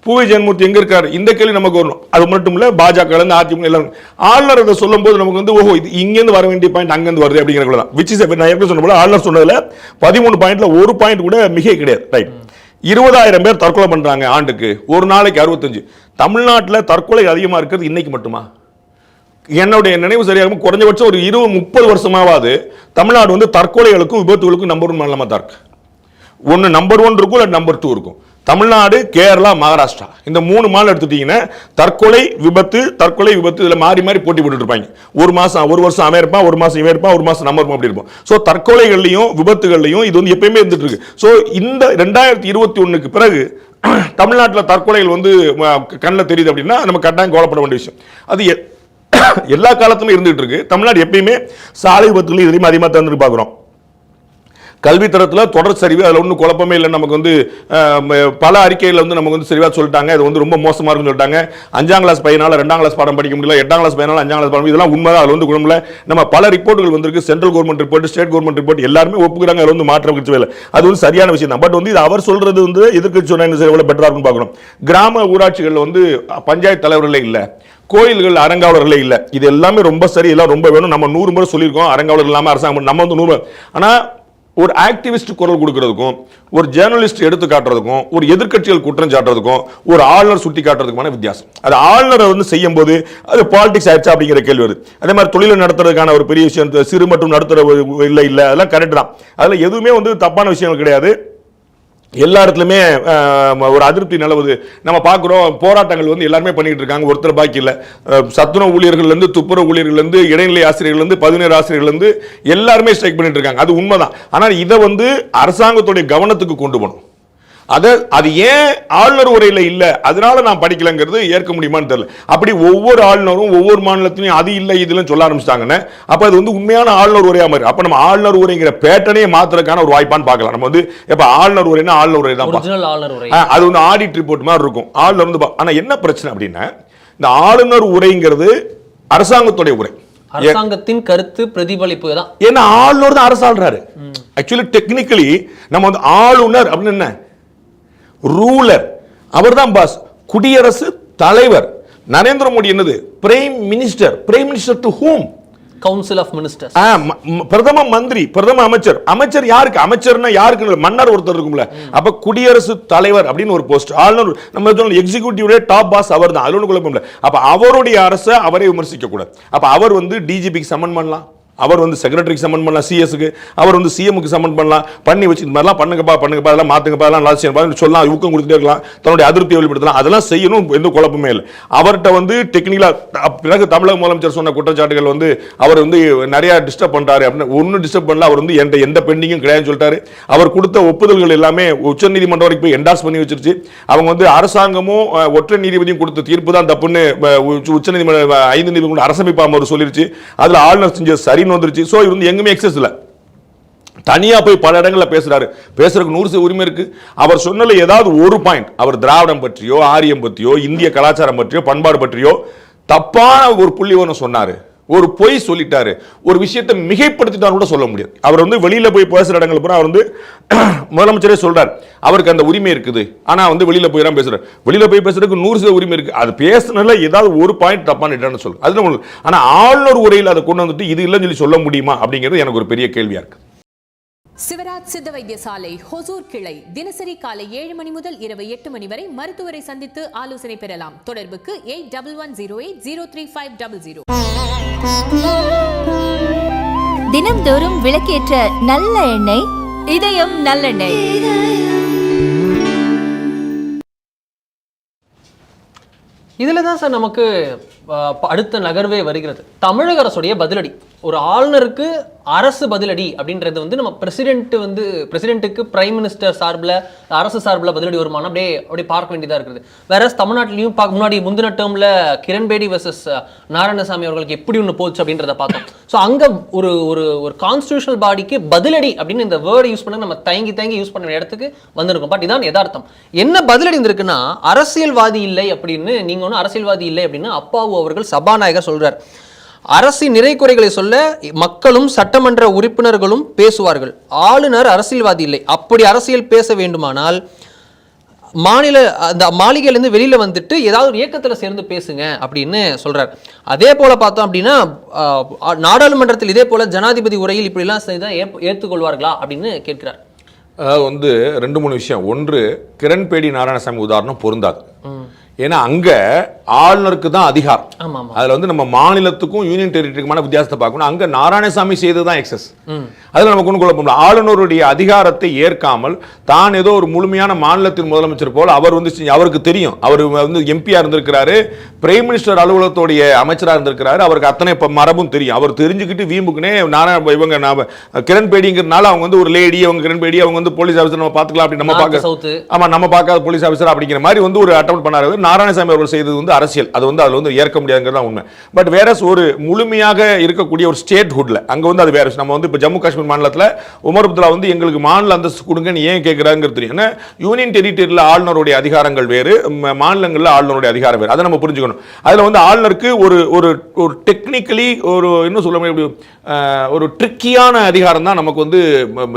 பூவை ஜெயன்மூர்த்தி எங்க இருக்காரு, இந்த கேள்வி நமக்கு வரணும். அது மட்டும் இல்ல, பாஜக அதிமுக எல்லாம் ஆளுநர் அதை சொல்லும் போது நமக்கு வந்து ஓஹோ இது இங்கிருந்து வர வேண்டிய பாயிண்ட் அங்கிருந்து வருது அப்படிங்கிற விச் இஸ் நான் எப்படி சொன்ன போல ஆளுநர் சொன்னதுல 13 பாயிண்ட்ல ஒரு பாயிண்ட் கூட மிக கிடையாது. ரைட், 20,000 பேர் தற்கொலை பண்றாங்க ஆண்டுக்கு, ஒரு நாளைக்கு 65. தமிழ்நாட்டில் தற்கொலை அதிகமா இருக்கிறது இன்னைக்கு மட்டுமா? என்னுடைய நினைவு சரியாக குறைஞ்சபட்சம் ஒரு 20-30 வருஷமாவது தமிழ்நாடு வந்து தற்கொலைகளுக்கும் விபத்துகளுக்கும் நம்பர் 1 மாநிலமா தான் இருக்கு. ஒன்னு நம்பர் 1 இருக்கும், இல்லை நம்பர் 2 இருக்கும். தமிழ்நாடு, கேரளா, மகாராஷ்டிரா இந்த 3 மாநிலம் எடுத்துட்டீங்கன்னா தற்கொலை விபத்து இதுல மாறி மாறி போட்டி போட்டு இருப்பாங்க. ஒரு வருஷம் அவன் இருப்பான், ஒரு மாசம் இவன் இருப்பான், ஒரு மாசம் நம்ம இருப்போம், அப்படி இருப்போம். ஸோ தற்கொலைகள்லையும் விபத்துகள்லையும் இது வந்து எப்பயுமே இருந்துட்டு இருக்கு. ஸோ இந்த 2021க்கு பிறகு தமிழ்நாட்டில் தற்கொலைகள் வந்து கண்ணில் தெரியுது அப்படின்னா நம்ம கட்டாயம் கோலப்பட வேண்டிய விஷயம். அது எல்லா காலத்துமே இருந்துட்டு இருக்கு. தமிழ்நாடு எப்பயுமே சாலை விபத்துகளையும் இதையும் அதிகமாக தந்துட்டு பார்க்குறோம். கல்வி தரத்துல தொடர் சரிவு, அதுல ஒன்றும் குழப்பமே இல்லை. நமக்கு வந்து பல அறிக்கைகள் வந்து நமக்கு வந்து சரிவா சொல்லிட்டாங்க, இது வந்து ரொம்ப மோசமா இருக்குன்னு சொல்லிட்டாங்க. 5ஆம் கிளாஸ் பையனால 2ஆம் கிளாஸ் பாடம் படிக்க முடியல, 8ஆம் கிளாஸ் பையனால 5ஆம் கிளாஸ் பாடம், இதெல்லாம் உண்மைதான். அதுல வந்து குணமில்ல. நம்ம பல ரிப்போர்ட்டுகள் வந்திருக்கு, central government report, state government report, எல்லாருமே ஒப்புக்கிறாங்க, அதுல வந்து மாற்றம் கிடைச்சவே இல்லை. அது வந்து சரியான விஷயம் தான். பட் வந்து இது அவர் சொல்றது வந்து எதிர்க்கட்சி சொன்னா என்ன எவ்வளவு பெட்டரா இருக்குன்னு பார்க்கணும். கிராம ஊராட்சிகள்ல வந்து பஞ்சாயத்து தலைவர்களே இல்லை, கோயில்கள் அறங்காவலர்களே இல்லை. இது எல்லாமே ரொம்ப சரி, எல்லாம் ரொம்ப வேணும். நம்ம 100 முறை சொல்லியிருக்கோம் அறங்காவலர்கள் இல்லாமல் அரசாங்கம், நம்ம வந்து 100. ஆனால் ஒரு ஆக்டிவிஸ்ட் குரல் கொடுக்கறதுக்கும், ஒரு ஜேர்னலிஸ்ட் எடுத்து காட்டுறதுக்கும், ஒரு எதிர்க்கட்சிகள் குற்றம் சாட்டுறதுக்கும், ஒரு ஆளுநர் சுட்டி காட்டுறதுக்குமான வித்தியாசம். அது ஆளுநரை வந்து செய்யும் போது அது பாலிடிக்ஸ் ஆயிடுச்சா அப்படிங்கிற கேள்வி வருது. அதே மாதிரி தொழிலை நடத்துறதுக்கான ஒரு பெரிய விஷயம், சிறு மற்றும் நடுத்தர இல்லை அதெல்லாம் கரெக்ட் தான். அதில் எதுவுமே வந்து தப்பான விஷயங்கள் கிடையாது. எல்லா இடத்துலையுமே ஒரு அதிருப்தி நிலவுது. நம்ம பார்க்குறோம், போராட்டங்கள் வந்து எல்லாருமே பண்ணிட்டு இருக்காங்க, ஒருத்தர் பாக்கி இல்லை. சத்துணவு ஊழியர்கள்லேருந்து, துப்புரவு ஊழியர்கள்லேருந்து, இடைநிலை ஆசிரியர்கள்லேருந்து, 17 ஆசிரியர்கள்லேருந்து எல்லாருமே ஸ்ட்ரைக் பண்ணிட்டு இருக்காங்க. அது உண்மைதான். ஆனால் இதை வந்து அரசாங்கத்துடைய கவனத்துக்கு கொண்டு போகணும். அது ஏன் ஆளுநர் உரையில் இல்லை, அதனால நான் படிக்கலங்கிறது ஏற்க முடியுமான்னு தெரியல. அப்படி ஒவ்வொரு ஆளுநரும் ஒவ்வொரு மாநிலத்திலையும் அது இல்லை இதுலன்னு சொல்ல ஆரம்பிச்சிட்டாங்கன்னு, அப்ப அது வந்து உண்மையான ஆளுநர் உரையா மாதிரி. அப்ப நம்ம ஆளுநர் உரைங்கிற பேட்டனையே மாத்துறதுக்கான ஒரு வாய்ப்பான்னு பார்க்கலாம். நம்ம வந்து எப்ப ஆளுநர் உரைனா ஆளுநர் உரை தான், அது வந்து ஆடிட் ரிப்போர்ட் மாதிரி இருக்கும். ஆளுநர் வந்து ஆனா என்ன பிரச்சனை அப்படின்னா, இந்த ஆளுநர் உரைங்கிறது அரசாங்கத்துடைய உரை, அரசாங்கத்தின் கருத்து பிரதிபலிப்பு தான். ஏன்னா ஆளுநர் தான் அரசாள்றாரு. ஆக்சுவலி டெக்னிக்கலி நம்ம வந்து ஆளுநர் அப்படின்னு என்ன, ரூலர், அவர்தான் பாஸ். குடியரசு தலைவர் நரேந்திர மோடி என்னது, prime minister. Prime minister to whom? Council of ministers. பிரதம மந்திரி, பிரதம அமைச்சர். அமைச்சர் யாருக்கு? அமைச்சர்னா யாருக்கு? மன்னர் ஒருத்தர் இருக்கும்ல. அப்ப குடியரசு தலைவர் அப்படின்னு ஒரு போஸ்ட். ஆளுநர் நம்ம எக்ஸிகியூட்டிவ் டாப் பாஸ் அவர் தான், அது ஒன்றும் குழப்பம் இல்லை. அப்ப அவருடைய அரசை அவரே விமர்சிக்க கூடாது. அப்ப அவர் வந்து டிஜிபிக்கு சம்மன் பண்ணலாம், அவர் வந்து செக்ரட்டரிக்கு சம்மன் பண்ணலாம், சிஎஸ்க்கு, அவர் வந்து சிஎம்க்கு சம்மன் பண்ணலாம், பண்ணி வச்சு இந்த மாதிரிலாம் பண்ணுங்கப்பா அதெல்லாம் மாத்துங்கப்பா அதெல்லாம் சொல்லலாம், ஊக்கம் கொடுத்துட்டே இருக்கலாம், தன்னுடைய அதிருப்தியை வெளிப்படுத்தலாம், அதெல்லாம் செய்யணும், எந்த குழப்பமே இல்லை. அவர்கிட்ட வந்து டெக்னிக்கலா பிறகு தமிழக முதலமைச்சர் சொன்ன குற்றச்சாட்டுகள் வந்து அவர் வந்து நிறைய டிஸ்டர்ப் பண்றாரு அப்படின்னு. ஒன்னும் டிஸ்டர்ப் பண்ணல, அவர் வந்து எந்த பெண்டிங்கும் கிடையாதுன்னு சொல்லிட்டாரு. அவர் கொடுத்த ஒப்புதல்கள் எல்லாமே உச்சநீதிமன்றம் வரைக்கும் போய் என்டார்ஸ் பண்ணி வச்சிருச்சு. அவங்க வந்து அரசாங்கமும் ஒற்றை நீதிபதியும் கொடுத்த தீர்ப்பு தான் தப்புன்னு உச்சநீதிமன்றம் 5 நீதிபதி அரசமைப்பு அவர் சொல்லிருச்சு. அதுல ஆளுநர் செஞ்ச சரி வந்துருச்சு. சோ இது வந்து எங்குமே எக்ஸஸ் இல்ல. தனியா போய் பல இடங்கள்ல பேசுறாரு, பேசுறதுக்கு 100% உரிமை இருக்கு. அவர் சொன்னல ஏதாவது ஒரு பாயிண்ட், அவர் திராவிடம் பற்றியோ, ஆரியம் பற்றியோ, இந்திய கலாச்சாரம் பற்றியோ, பண்பாடு பற்றியோ தப்பான ஒரு புள்ளிவரம் சொன்னாரு, ஒரு பொய் சொல்லிட்டாரு, ஒரு விஷயத்தை மிகைப்படுத்திட்டாரு கூட சொல்ல முடியாது. அவர் வந்து வெளியில போய் பேசுற இடங்கள் பூரா அவர் வந்து முதலமைச்சரே சொல்றாரு அவருக்கு அந்த உரிமை இருக்குது. ஆனா வந்து வெளியில போய் தான் பேசுறாரு. வெளியில போய் பேசுறதுக்கு 100% உரிமை இருக்கு. அது பேசுனதுல ஏதாவது ஒரு பாயிண்ட் தப்பான்னு சொல்லு, அது. ஆனா ஆளுநர் உரையில் அதை கொண்டு வந்துட்டு இது இல்லைன்னு சொல்லி சொல்ல முடியுமா அப்படிங்கிறது எனக்கு ஒரு பெரிய கேள்வியா இருக்கு. சிவராஜ் சித்த வைத்தியசாலை ஹொசூர் கிளை தினசரி காலை 7 மணி முதல் இரவு 8 மணி வரை மருத்துவரை சந்தித்து ஆலோசனை பெறலாம். தொடர்புக்கு 8110803500. தினம்தோறும் விளக்கேற்ற நல்ல எண்ணெய் இதயம் நல்லெண்ணெய். இதில் தான் சார் நமக்கு அடுத்த நகர்வே வருகிறது. தமிழக அரசுடைய பதிலடி, ஒரு ஆளுநருக்கு அரசு பதிலடி அப்படின்றது வந்து நம்ம பிரசிடென்ட்டுக்கு பிரைம் மினிஸ்டர் சார்பில், அரசு சார்பில் பதிலடி வருமானம் அப்படியே பார்க்க வேண்டியதாக இருக்குது. வேற தமிழ்நாட்டிலையும் முந்தின டேர்மில் கிரண்பேடி வர்சஸ் நாராயணசாமி அவர்களுக்கு எப்படி ஒன்று போச்சு அப்படின்றத பார்த்தோம். ஸோ அங்கே ஒரு ஒரு ஒரு கான்ஸ்டியூஷனல் பாடிக்கு பதிலடி அப்படின்னு இந்த வேர்டை யூஸ் பண்ண நம்ம தயங்கி யூஸ் பண்ண இடத்துக்கு வந்திருக்கோம். பட் இதான் யதார்த்தம். என்ன பதிலடி இருந்திருக்குன்னா, அரசியல்வாதி இல்லை அப்படின்னு, நீங்க ஒன்றும் அரசியல்வாதி இல்லை அப்படின்னு அப்பாவு அவர்கள் சபாநாயகர் சொல்றார். அரசின் நிறை குறைகளை சொல்ல மக்களும் சட்டமன்ற உறுப்பினர்களும் பேசுவார்கள், ஆளுநர் அரசியல்வாதி இல்லை. அப்படி அரசியல் பேச வேண்டுமானால் அந்த மாளிகையிலேருந்து வெளியில வந்துட்டு ஏதாவது ஒரு இயக்கத்தில் சேர்ந்து பேசுங்க அப்படின்னு சொல்றார். அதே போல பார்த்தோம் அப்படின்னா நாடாளுமன்றத்தில் இதே போல ஜனாதிபதி உரையில் இப்படிலாம் செய்தால் ஏற்றுக்கொள்வார்களா அப்படின்னு கேட்கிறார். வந்து 2-3 விஷயம். ஒன்று, கிரண்பேடி நாராயணசாமி உதாரணம் பொருந்தாது. ஏன்னா அங்க ஆளுநருக்கு தான் அதிகாரம். அதுல வந்து நம்ம மாநிலத்துக்கும் யூனியன் டெரிட்டரிக்குமான வித்தியாசத்தை பார்க்கணும். அங்க நாராயணசாமி செய்ததுதான் எக்ஸஸ். அதுல நமக்கு ஒன்றும் குழப்பம் இல்லை. ஆளுநருடைய அதிகாரத்தை ஏற்காமல் தான் ஏதோ ஒரு முழுமையான மாநிலத்தின் முதலமைச்சர் போல அவர் வந்து அவருக்கு தெரியும், அவர் வந்து எம்பியா இருந்திருக்கிறாரு, பிரைம் மினிஸ்டர் அலுவலகத்துடைய அமைச்சராக இருந்திருக்கிறாரு, அவருக்கு அத்தனை மரபும் தெரியும். அவர் தெரிஞ்சுக்கிட்டு வீம்புக்குனே இவங்க கிரண்பேடிங்கிறதுனால அவங்க வந்து ஒரு லேடி, அவங்க கிரண்பேடி, அவங்க வந்து போலீஸ் ஆஃபீஸர், நம்ம பார்த்துக்கலாம் அப்படி நம்ம பார்க்க, ஆமா நம்ம பார்க்காத போலீஸ் ஆஃபீஸர் அப்படிங்கிற மாதிரி வந்து ஒரு அட்டெம்ப்ட் பண்ணாரு. நாராயணசாமி அவர்கள் செய்தது வந்து அரசியல், அது வந்து அதில் வந்து ஏற்க முடியாதுங்கிறது தான் உண்மை. பட் வேற ஒரு முழுமையாக இருக்கக்கூடிய ஒரு ஸ்டேட் ஹுட்ல அங்கே வந்து அது வேற. நம்ம வந்து இப்போ ஜம்மு காஷ்மீர் மாநிலத்தில் உமர் அப்துல்லா வந்து எங்களுக்கு மாநில அந்தஸ்து கொடுங்கன்னு ஏன் கேட்குறாங்கிறது தெரியும். ஏன்னா யூனியன் டெரிட்டரியில் ஆளுநருடைய அதிகாரங்கள் வேறு, மாநிலங்களில் ஆளுநருடைய அதிகாரம் வேறு, அதை நம்ம புரிஞ்சுக்கணும். அதில் வந்து ஆளுநருக்கு ஒரு ஒரு ஒரு டெக்னிக்கலி ஒரு இன்னும் சொல்ல முடியும் ஒரு ட்ரிக்கியான அதிகாரம் தான் நமக்கு வந்து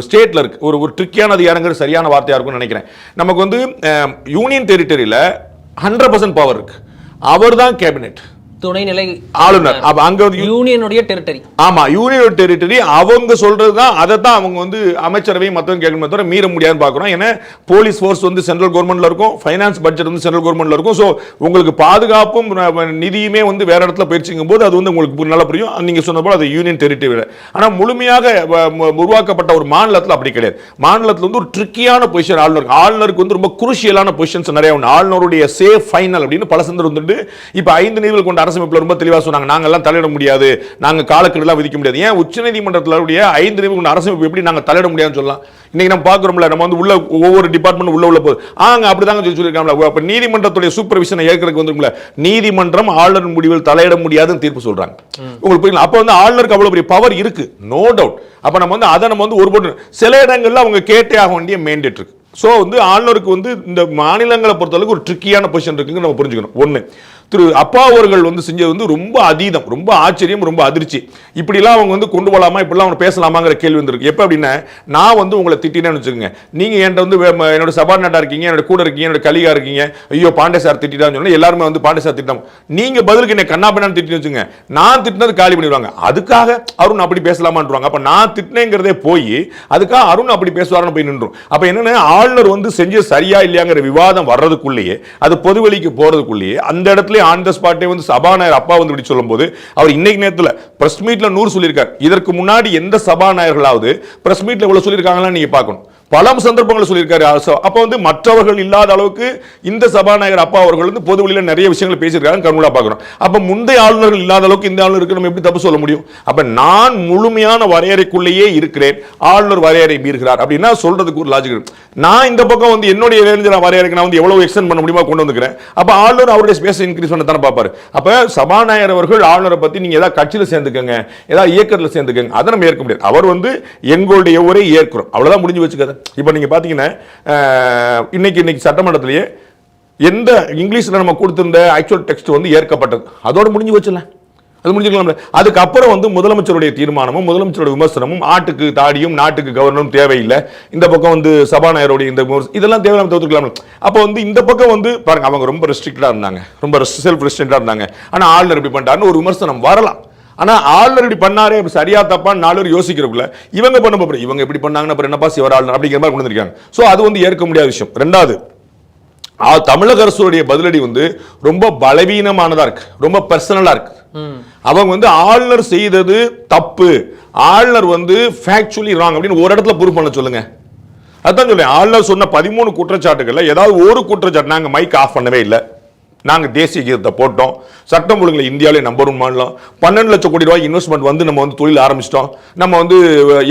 ஸ்டேட்டில் இருக்கு. ஒரு ஒரு ட்ரிக்கியான அதிகாரங்கிறது சரியான வார்த்தையாக இருக்கும்னு நினைக்கிறேன். நமக்கு வந்து யூனியன் டெரிட்டரியில் 100% பவர் இருக்கு. அவர் தான் கேபினெட், துணைநிலை ஆளுநர். அங்க யூனியனுடைய டெரிட்டரி. ஆமா, யூனியன் டெரிட்டரி அவங்க சொல்றதுதான், அதை தான் அவங்க வந்து அமைச்சரவை மற்றவங்க கேட்கணும் தவிர மீற முடியாதுன்னு பார்க்குறோம். ஏன்னா போலீஸ் ஃபோர்ஸ் வந்து சென்ட்ரல் கவர்மெண்ட்ல இருக்கும், ஃபைனான்ஸ் பட்ஜெட் வந்து சென்ட்ரல் கவர்மெண்ட்ல இருக்கும். ஸோ உங்களுக்கு பாதுகாப்பும் நிதியுமே வந்து வேற இடத்துல போயிடுச்சுங்கும் போது அது வந்து உங்களுக்கு நல்லா புரியும். நீங்க சொன்ன போல அது யூனியன் டெரிட்டரி. ஆனால் முழுமையாக உருவாக்கப்பட்ட ஒரு மாநிலத்தில் அப்படி கிடையாது. மாநிலத்தில் வந்து ஒரு ட்ரிக்கியான பொசிஷன் ஆளுநருக்கு வந்து ரொம்ப குருஷியலான பொசிஷன்ஸ் நிறைய உண்டு. ஆளுநருடைய சேஃப் ஃபைனல் அப்படின்னு பல சந்தர் வந்துட்டு இப்போ 5 நீதிபதிகள் கொண்ட அரசமைப்புல ரொம்ப தெளிவா சொன்னாங்க, நாங்க எல்லாம் தலையிட முடியாது, நாங்க காலக்கெடுலாம் விதிக்க முடியாது. ஏன் உச்சநீதிமன்றத்தில் 5 நீதிபதிகள் கொண்ட அரசமைப்பு எப்படி நாங்க தலையிட முடியாதுன்னு சொல்லலாம்? இன்னைக்கு நம்ம பார்க்கிறோம்ல, நம்ம வந்து உள்ள ஒவ்வொரு டிபார்ட்மெண்ட் உள்ள போகுது. அப்படிதாங்க சொல்லியிருக்காங்க. அப்ப நீதிமன்றத்துடைய சூப்பர்விஷனை ஏற்கிறதுக்கு வந்துருக்குல, நீதிமன்றம் ஆளுநர் முடிவில் தலையிட முடியாதுன்னு தீர்ப்பு சொல்றாங்க. உங்களுக்கு புரியல? அப்ப வந்து ஆளுநருக்கு அவ்வளவு பெரிய பவர் இருக்கு, நோ டவுட். அப்ப நம்ம வந்து அதை நம்ம வந்து ஒரு போட்டு சில இடங்கள்ல அவங்க கேட்டே ஆக வேண்டிய மேண்டேட் இருக்கு. ஸோ வந்து ஆளுநருக்கு வந்து இந்த மாநிலங்களை பொறுத்தளவுக்கு ஒரு ட்ரிக்கியான பொசிஷன் இருக்குன்னு நம்ம புரிஞ்சுக்கணும். ஒன்று, திரு அப்பா அவர்கள் வந்து செஞ்சது வந்து ரொம்ப அதீதம், ரொம்ப ஆச்சரியம், ரொம்ப அதிர்ச்சி. இப்படிலாம் அவங்க வந்து கொண்டு போகலாமா, இப்படிலாம் அவங்க பேசலாமாங்கிற கேள்வி வந்துருக்கு. எப்போ அப்படின்னா, நான் வந்து உங்களை திட்டினேன்னு வச்சுக்கோங்க, நீங்கள் என்கிட்ட வந்து என்னோட சபார்டினேட்டாக இருக்கீங்க, என்னோட கூட இருக்கீங்க, என்னோட கலிகா இருக்கீங்க, ஐயோ பாண்டே சார் திட்டான்னு சொன்னால் எல்லாருமே வந்து பாண்டே சார் திட்டம். நீங்கள் பதிலுக்கு என்ன கண்ணா பண்ணான்னு திட்டின்னு வச்சுங்க, நான் திட்டினது காலி பண்ணிடுவாங்க. அதுக்காக அருண் அப்படி பேசலாமான்றாங்க. அப்போ நான் திட்டினேங்கிறதே போய் அதுக்காக அருண் அப்படி பேசுவாருன்னு போய் நின்றும். அப்போ என்னன்னா, ஆளுநர் வந்து செஞ்சு சரியா இல்லையாங்கிற விவாதம் வர்றதுக்குள்ளேயே, அது பொதுவெளிக்கு போறதுக்குள்ளேயே, அந்த இடத்துல ஆன் தி ஸ்பாட்டே வந்து சபாநாயகர் அப்பா வந்து இப்படி சொல்லும்போது, அவர் இன்னைக்கு நேரத்தில் பிரஸ் மீட்ல 100 சொல்லியிருக்காரு. இதற்கு முன்னாடி எந்த சபாநாயகர்களாவது பிரஸ் மீட்ல இவ்வளவு சொல்லியிருக்காங்களா நீங்க பார்க்கணும். பல சந்தர்ப்பங்களை சொல்லியிருக்காரு. அப்ப வந்து மற்றவர்கள் இல்லாத அளவுக்கு இந்த சபாநாயகர் அப்பா அவர்கள் வந்து பொது வெளியில நிறைய விஷயங்கள் பேசியிருக்காங்க, கண்கூடா பார்க்கிறோம். அப்ப முந்தைய ஆளுநர்கள் இல்லாத அளவுக்கு இந்த ஆளுநருக்கு நம்ம எப்படி தப்பு சொல்ல முடியும்? அப்ப நான் முழுமையான வரையறைக்குள்ளேயே இருக்கிறேன், ஆளுநர் வரையறை மீறுகிறார் அப்படின்னா சொல்றதுக்கு ஒரு லாஜிக் இருக்கு. நான் இந்த பக்கம் வந்து என்னுடைய வரையறைக்கு நான் வந்து எவ்வளவு எக்ஸ்டெண்ட் பண்ண முடியுமா கொண்டு வந்துக்கிறேன். அப்ப ஆளுநர் அவருடைய ஸ்பேஸ் இன்க்ரீஸ் பண்ண தானே பார்ப்பாரு. அப்ப சபாநாயகர் அவர்கள் ஆளுநரை பத்தி நீங்க ஏதாவது கட்சியில சேர்ந்துக்கங்க, ஏதாவது இயக்கத்தில் சேர்ந்துக்கங்க, அதை நம்ம ஏற்க முடியாது. அவர் வந்து எங்களுடைய ஒரே ஏற்கிறோம், அவ்வளவுதான், முடிஞ்சு வச்சுக்காத. இப்போ நீங்க பாத்தீங்கன்னா இன்னைக்கு சட்டமன்றத்திலேயே எந்த இங்கிலீஷ்ல நம்ம கொடுத்திருந்த ஆக்சுவல் டெக்ஸ்ட் வந்து ஏற்கப்பட்டது, அதோட முடிஞ்சு வச்சுல, அது முடிஞ்சுக்கலாம். அதுக்கப்புறம் வந்து முதலமைச்சருடைய தீர்மானமும் முதலமைச்சருடைய விமர்சனமும், ஆட்டுக்கு தாடியும் நாட்டுக்கு கவர்னரும் தேவையில்லை, இந்த பக்கம் வந்து சபாநாயகருடைய இந்த இதெல்லாம் தேவையில்லாம தவிர்த்துக்கலாம். அப்போ வந்து இந்த பக்கம் வந்து பாருங்க, அவங்க ரொம்ப ரெஸ்ட்ரிக்டா இருந்தாங்க, ரொம்ப செல்ஃப் ரெஸ்ட்ரிக்டா இருந்தாங்க. ஆனா ஆளுநர் இப்படி பண்ணிட்டாருன்னு ஒரு விமர்சனம் வரலாம். ஆனா ஆளுநர் இப்படி பண்ணாரே சரியா தப்பான்னு 4 பேர் யோசிக்கிறதுக்குள்ள இவங்க பண்ண போறோம், இவங்க இப்படி பண்ணாங்கன்னா அப்புறம் என்னப்பா சிவர் ஆளுநர் அப்படிங்கிற மாதிரி கொண்டு வந்திருக்காங்க. ஸோ அது வந்து ஏற்க முடியாத விஷயம். ரெண்டாவது, தமிழக அரசுடைய பதிலடி வந்து ரொம்ப பலவீனமானதா இருக்கு, ரொம்ப பர்சனலா இருக்கு. அவங்க வந்து ஆளுநர் செய்தது தப்பு, ஆளுநர் வந்து ஃபேக்சுவலி ராங் அப்படின்னு ஒரு இடத்துல ப்ரூவ் பண்ண சொல்லுங்க. அதான் சொல்றேன், ஆளுநர் சொன்ன 13 குற்றச்சாட்டுகள்ல ஏதாவது ஒரு குற்றச்சாட்டு, நாங்க மைக் ஆஃப் பண்ணவே இல்லை, நாங்க தேசிய கீதத்தை போட்டோம், சட்டம் ஒழுங்குல இந்தியாவிலே நம்பர் 1 மாநிலம், 12 லட்சம் கோடி ரூபாய் இன்வெஸ்ட்மெண்ட் வந்து நம்ம வந்து தொழில் ஆரம்பிச்சிட்டோம், நம்ம வந்து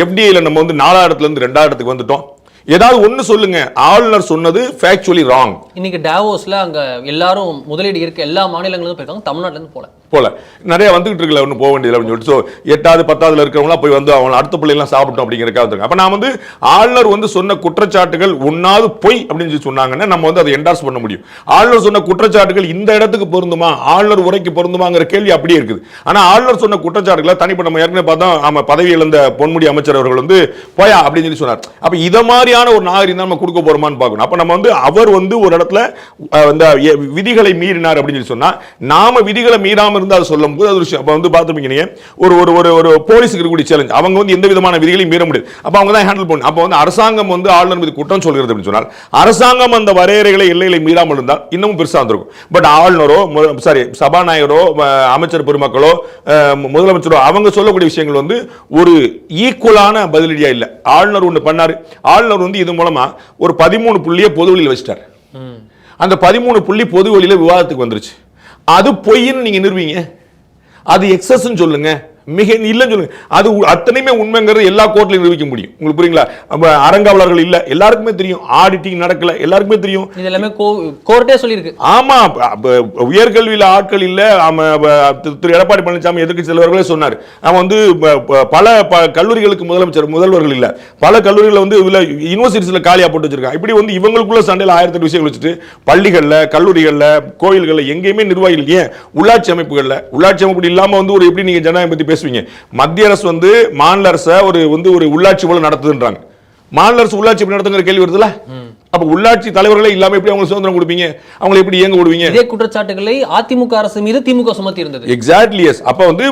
FDIல நம்ம வந்து 4ஆம் இடத்துல இருந்து 2ஆம் இடத்துக்கு வந்துட்டோம். ஏதாவது ஒண்ணு சொல்லுங்க, ஆளுநர் சொன்னது ஃபேக்சுவலி ராங். இன்னைக்கு டாவோஸ்ல அங்க எல்லாரும் முதலீடு இருக்க எல்லா மாநிலங்களும் போயிருக்காங்க, தமிழ்நாட்டுல இருந்து போல நிறைய வந்துகிட்டு இருக்கல, ஒன்றும் போக வேண்டியது அப்படின்னு சொல்லிட்டு. ஸோ 8வது 10வதுல இருக்கிறவங்களாம் போய் வந்து அவங்க அடுத்த பிள்ளைலாம் சாப்பிட்டோம் அப்படிங்கிறக்காக. அப்போ நான் வந்து ஆளுநர் வந்து சொன்ன குற்றச்சாட்டுகள் ஒன்னாவது பொய் அப்படின்னு சொல்லி சொன்னாங்கன்னா நம்ம வந்து அதை என்டார்ஸ் பண்ண முடியும். ஆளுநர் சொன்ன குற்றச்சாட்டுகள் இந்த இடத்துக்கு பொருந்துமா, ஆளுநர் உரைக்கு பொருந்துமாங்கிற கேள்வி அப்படியே இருக்குது. ஆனால் ஆளுநர் சொன்ன குற்றச்சாட்டுகளை தனிப்பட்ட நம்ம ஏற்கனவே பார்த்தா ஆமா பதவி இழந்த பொன்முடி அமைச்சர் அவர்கள் வந்து போயா அப்படின்னு சொல்லி சொன்னார். அப்போ இதை மாதிரியான ஒரு நாகரிகம் நம்ம கொடுக்க போறோமான்னு பார்க்கணும். அப்போ நம்ம வந்து அவர் வந்து ஒரு இடத்துல இந்த விதிகளை மீறினார் அப்படின்னு சொல்லி சொன்னா, நாம விதிகளை மீறாம இருந்தால் சொல்லும் போது அது விஷயம். அப்ப வந்து பாத்துப்பீங்க, ஒரு ஒரு ஒரு ஒரு போலீஸுக்கு இருக்கக்கூடிய சேலஞ்ச், அவங்க வந்து எந்த விதமான விதிகளையும் மீற முடியாது. அப்ப அவங்க தான் ஹேண்டில் பண்ணணும். அப்ப வந்து அரசாங்கம் வந்து ஆளுநர் மீது குற்றம் சொல்கிறது அப்படின்னு சொன்னால், அரசாங்கம் அந்த வரையறைகளை எல்லைகளை மீறாமல் இருந்தால் இன்னமும் பெருசா வந்திருக்கும். பட் ஆளுநரோ சபாநாயகரோ அமைச்சர் பெருமக்களோ முதலமைச்சரோ அவங்க சொல்லக்கூடிய விஷயங்கள் வந்து ஒரு ஈக்குவலான பதிலடியா இல்ல. ஆளுநர் ஒன்று பண்ணாரு, ஆளுநர் வந்து இது மூலமா ஒரு 13 புள்ளியை பொது வழியில் வச்சிட்டார். அந்த 13 புள்ளி பொது வழியில விவாதத்துக்கு வந்துருச்சு. அது பொய்ன்னு நீங்க நிறுவீங்க, அது எக்ஸஸ் சொல்லுங்க, மிக இல்லைன்னு சொல்லுங்க. அது அத்தனையுமே உண்மைங்கிறது எல்லா கோர்ட்லையும் நிரூபிக்க முடியும். உங்களுக்கு புரியுங்களா? அறங்காவலர்கள் இல்ல, எல்லாருக்குமே தெரியும். ஆடிட்டிங் நடக்கல, எல்லாருக்குமே தெரியும். இது எல்லாமே கோர்ட்டே சொல்லியிருக்கு. ஆமா, உயர்கல்வியில ஆட்கள் இல்ல. திரு எடப்பாடி பழனிசாமி எதிர்க்கட்சி தலைவர்களே சொன்னார். அவன் வந்து பல கல்லூரிகளுக்கு முதல்வர்கள் இல்ல, பல கல்லூரிகளை வந்து யூனிவர்சிட்டிஸ்ல காலியா போட்டு வச்சிருக்காங்க. இப்படி வந்து இவங்களுக்குள்ள சண்டையில் 1008 விஷயங்கள் வச்சுட்டு கல்லூரிகள்ல, கோயில்கள்ல எங்கேயுமே நிர்வாகிகள், ஏன் உள்ளாட்சி அமைப்புகள்ல, உள்ளாட்சி அமைப்பு இல்லாம வந்து ஒரு எப்படி நீங்க ஜனநாயகம் பத்தி பேசுவீங்க? மத்திய அரசு வந்து மாநில அரசை ஒரு உள்ளாட்சி போல நடத்துதுன்றாங்க. மாநில அரசு உள்ளாட்சி எப்படி நடத்துங்கிற கேள்வி வருதுல. அப்ப உள்ளாட்சி தலைவர்களே இல்லாம எப்படி அவங்க சுதந்திரம் கொடுப்பீங்க? அவங்களை எப்படி இயங்க விடுவீங்க? இதே குற்றச்சாட்டுகளை அதிமுக அரசு மீது திமுக சுமத்தி இருந்தது. Exactly S. அப்ப வந்து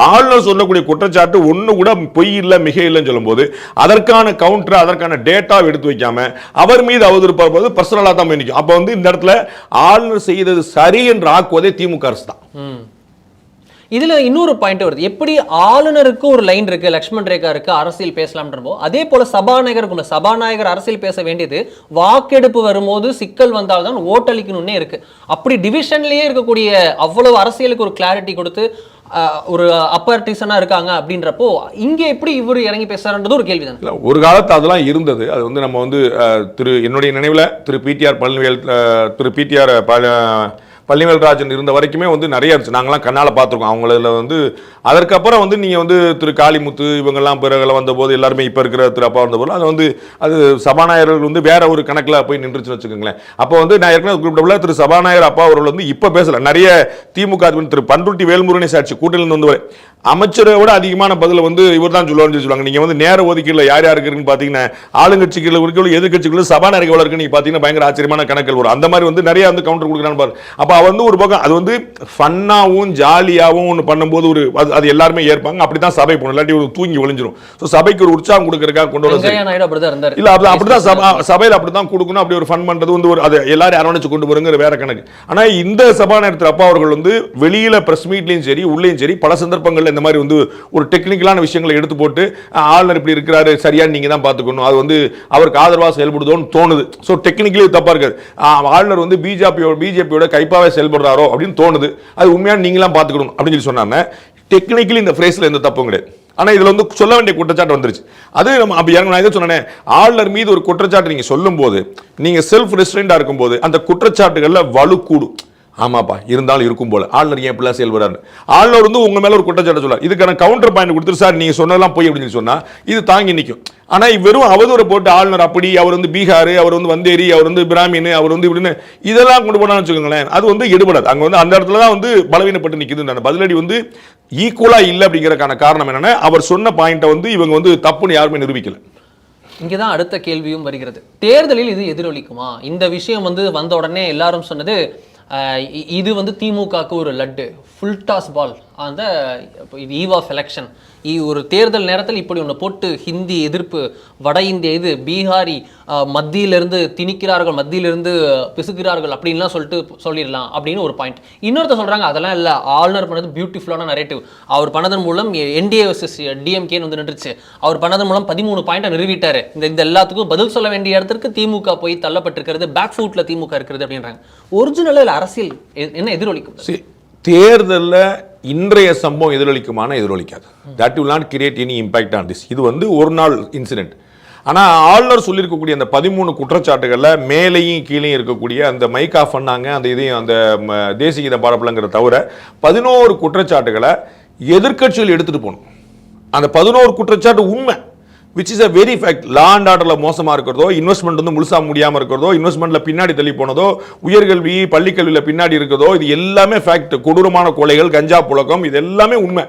ஆளுநர் சொல்லக்கூடிய குற்றச்சாட்டு ஒண்ணு கூட பொய் இல்ல, மிக இல்லைன்னு சொல்லும்போது அதற்கான கவுண்டர், அதற்கான டேட்டா எடுத்து வைக்காம அவர் மீது அவதூறு பர்சனலா தான் நினைக்கும். அப்ப வந்து இந்த இடத்துல ஆளுநர் செய்தது சரி என்று ஆக்குவதே திமுக அரசு தான். இதுல இன்னொரு பாயிண்ட் வருது. எப்படி ஆளுநருக்கு ஒரு லைன் இருக்கு, லக்ஷ்மண் ரேகா இருக்கு, அரசியல் பேசலாம்ன்றப்போ அதே போல சபாநாயகர் அரசியல் பேச வேண்டியது வாக்கெடுப்பு வரும்போது சிக்கல் வந்தால்தான் ஓட்டளிக்கணும்னே இருக்கு. அப்படி டிவிஷன்லயே இருக்கக்கூடிய அவ்வளவு அரசியலுக்கு ஒரு கிளாரிட்டி கொடுத்து ஒரு அப்பர்டிசனா இருக்காங்க அப்படின்றப்போ இங்க எப்படி இவர் இறங்கி பேசுறான்றது ஒரு கேள்விதான். ஒரு காலத்து அதெல்லாம் இருந்தது. அது வந்து நம்ம வந்து என்னுடைய நினைவுல திரு பிடிஆர் பழனிவேல்ராஜன் இருந்த வரைக்குமே வந்து நிறைய இருந்துச்சு. நாங்களாம் கண்ணால் பார்த்துருக்கோம் அவங்கள வந்து. அதற்கப்புறம் வந்து நீங்கள் வந்து திரு காளிமுத்து இவங்கெல்லாம் பிறகு வந்தபோது எல்லாருமே இப்போ இருக்கிற திரு அப்பா வந்தபோது அது சபாநாயகர்கள் வந்து வேற ஒரு கணக்கில் போய் நின்றுச்சுன்னு வச்சுக்கோங்களேன். அப்போ வந்து நான் ஏற்கனவே குறிப்பிட்ட திரு சபாநாயகர் அப்பா அவர்கள் வந்து இப்போ பேசல. நிறைய திமுக திரு பண்ருட்டி வேல்முருகனை சாட்சி கூட்டணியில் வந்து அமைச்சரை விட அதிகமான பதில் வந்து இவர் தான் சொல்லுவாங்க. நீங்க வந்து நேர ஒதுக்கீடுல யார் யாருக்கு இருக்குன்னு பாத்தீங்கன்னா ஆளுங்கட்சிகள் இருக்கு, எதிர்கட்சிகள் சபாநாயகர் இருக்கு. நீங்க பாத்தீங்கன்னா பயங்கர ஆச்சரியமான கணக்கில் வரும். அந்த மாதிரி வந்து நிறைய வந்து கவுண்டர் கொடுக்குறான்னு பாரு. அப்ப வந்து ஒரு பக்கம் அது வந்து ஃபன்னாவும் ஜாலியாவும் ஒன்று பண்ணும்போது ஒரு அது எல்லாருமே ஏற்பாங்க. அப்படிதான் சபை போகணும், இல்லாட்டி ஒரு தூங்கி ஒளிஞ்சிடும். சபைக்கு ஒரு உற்சாகம் கொடுக்கறதுக்காக கொண்டு வர இல்ல, அப்படிதான் சபையில் அப்படிதான் கொடுக்கணும். அப்படி ஒரு ஃபன் பண்றது வந்து ஒரு அது எல்லாரும் அரவணைச்சு கொண்டு வருங்கிற வேற கணக்கு. ஆனா இந்த சபாநாயகர் அப்பா அவர்கள் வந்து வெளியில பிரஸ் மீட்லயும் சரி உள்ளேயும் சரி பல சந்தர்ப்பங்கள்ல இந்த மாதிரி வந்து ஒரு டெக்னிக்கலான விஷயங்களை எடுத்து போட்டு ஆளுநர் இப்படி இருக்கிறாரு சரியா நீங்க தான் பாத்துக்கணும், அது வந்து அவருக்கு ஆதரவாக செயல்படுதோன்னு தோணுது. ஸோ டெக்னிக்கலி தப்பா இருக்காது. ஆளுநர் வந்து பிஜேபியோட கைப்பாவே செயல்படுறாரோ அப்படின்னு தோணுது. அது உண்மையான நீங்களாம் பாத்துக்கணும் அப்படின்னு சொல்லி சொன்னாங்க. டெக்னிக்கலி இந்த ஃப்ரேஸ்ல எந்த தப்பும் கிடையாது. ஆனா இதுல வந்து சொல்ல வேண்டிய குற்றச்சாட்டு வந்துருச்சு. அது நம்ம அப்படி நான் இதை சொன்னேன், ஆளுநர் மீது ஒரு குற்றச்சாட்டு நீங்க சொல்லும் போது நீங்க செல்ஃப் ரெஸ்ட்ரெயின்டா இருக்கும் போது அந்த குற்றச்சாட்டுகள்ல வலு கூடும். ஆமாப்பா இருந்தாலும் இருக்கும் போல ஆளுநர் ஏன் இப்படிலாம் செயல்படுறாரு. ஆளுநர் வந்து உங்க மேல ஒரு குற்றச்சாட்டு சொல்ல இதுக்கான கவுண்டர் பாயிண்ட் கொடுத்துட்டு சார் நீங்க சொன்னதெல்லாம் போய் அப்படின்னு சொன்னா இது தாங்கி நிற்கும். ஆனா வெறும் அவதூறை போட்டு ஆளுநர் அப்படி, அவர் வந்து பீகார், அவர் வந்து வந்தேரி, அவர் வந்து பிராமின், அவர் வந்து இப்படின்னு இதெல்லாம் கொண்டு போனான்னு வச்சுக்கோங்களேன், அது வந்து எடுபடாது. அங்க வந்து அந்த இடத்துல தான் வந்து பலவீனப்பட்டு நிற்குது. பதிலடி வந்து ஈக்குவலா இல்லை அப்படிங்கிறதுக்கான காரணம் என்னன்னா அவர் சொன்ன பாயிண்ட்டை வந்து இவங்க வந்து தப்புன்னு யாருமே நிரூபிக்கல. இங்கதான் அடுத்த கேள்வியும் வருகிறது. தேர்தலில் இது எதிரொலிக்குமா? இந்த விஷயம் வந்து வந்த உடனே எல்லாரும் சொன்னது இது வந்து திமுகக்கு ஒரு லட்டு, ஃபுல் டாஸ் பால். அந்த ஈவ் ஆஃப் எலெக்ஷன், ஒரு தேர்தல் நேரத்தில் இப்படி ஒன்று போட்டு ஹிந்தி எதிர்ப்பு, வட இந்திய இது, பீகாரி மத்தியிலிருந்து திணிக்கிறார்கள், மத்தியிலிருந்து பிசுக்கிறார்கள் அப்படின்லாம் சொல்லிடலாம் அப்படின்னு ஒரு பாயிண்ட். இன்னொருத்த சொல்றாங்க அதெல்லாம் இல்லை, ஆளுநர் பண்ணது பியூட்டிஃபுல்லான நரேட்டிவ், அவர் பண்ணதன் மூலம் என்டிஏ வர்சஸ் டிஎம்கேன்னு வந்து நின்றுச்சு, அவர் பண்ணதன் மூலம் 13 பாயிண்டை நிறுவிட்டாரு. இந்த எல்லாத்துக்கும் பதில் சொல்ல வேண்டிய இடத்துக்கு திமுக போய் தள்ளப்பட்டிருக்கிறது, பேக் ஃபுட்ல திமுக இருக்கிறது அப்படின்றாங்க. ஒரிஜினல் அரசியல் என்ன எதிரொலிக்கும்? தேர்தலில் இன்றைய சம்பவம் எதிரொலிக்குமான எதிரொலிக்காது. That will not create any impact on this. இது வந்து ஒரு நாள் இன்சிடென்ட். ஆனால் ஆளுநர் சொல்லியிருக்கக்கூடிய அந்த 13 குற்றச்சாட்டுகளில் மேலேயும் கீழேயும் இருக்கக்கூடிய அந்த மைக் ஆஃப் பண்ணாங்க, அந்த இதையும் அந்த தேசிய கீதம் பாடப்பலங்கிற தவிர 11 குற்றச்சாட்டுகளை எதிர்க்கட்சிகள் எடுத்துகிட்டு போகணும். அந்த 11 குற்றச்சாட்டு உண்மை, which is a very fact. Law and ஆர்டர்ல மோசமா இருக்கிறதோ, இன்வெஸ்ட்மெண்ட் வந்து முழுசா முடியாம இருக்கிறதோ, இன்வெஸ்ட்மெண்ட்ல பின்னாடி தள்ளி போனதோ, உயர்கல்வி பள்ளிக்கல்வியில பின்னாடி இருக்கிறதோ, இது எல்லாமே ஃபேக்ட். கொடூரமான கொலைகள், கஞ்சா புழக்கம், இது எல்லாமே உண்மை.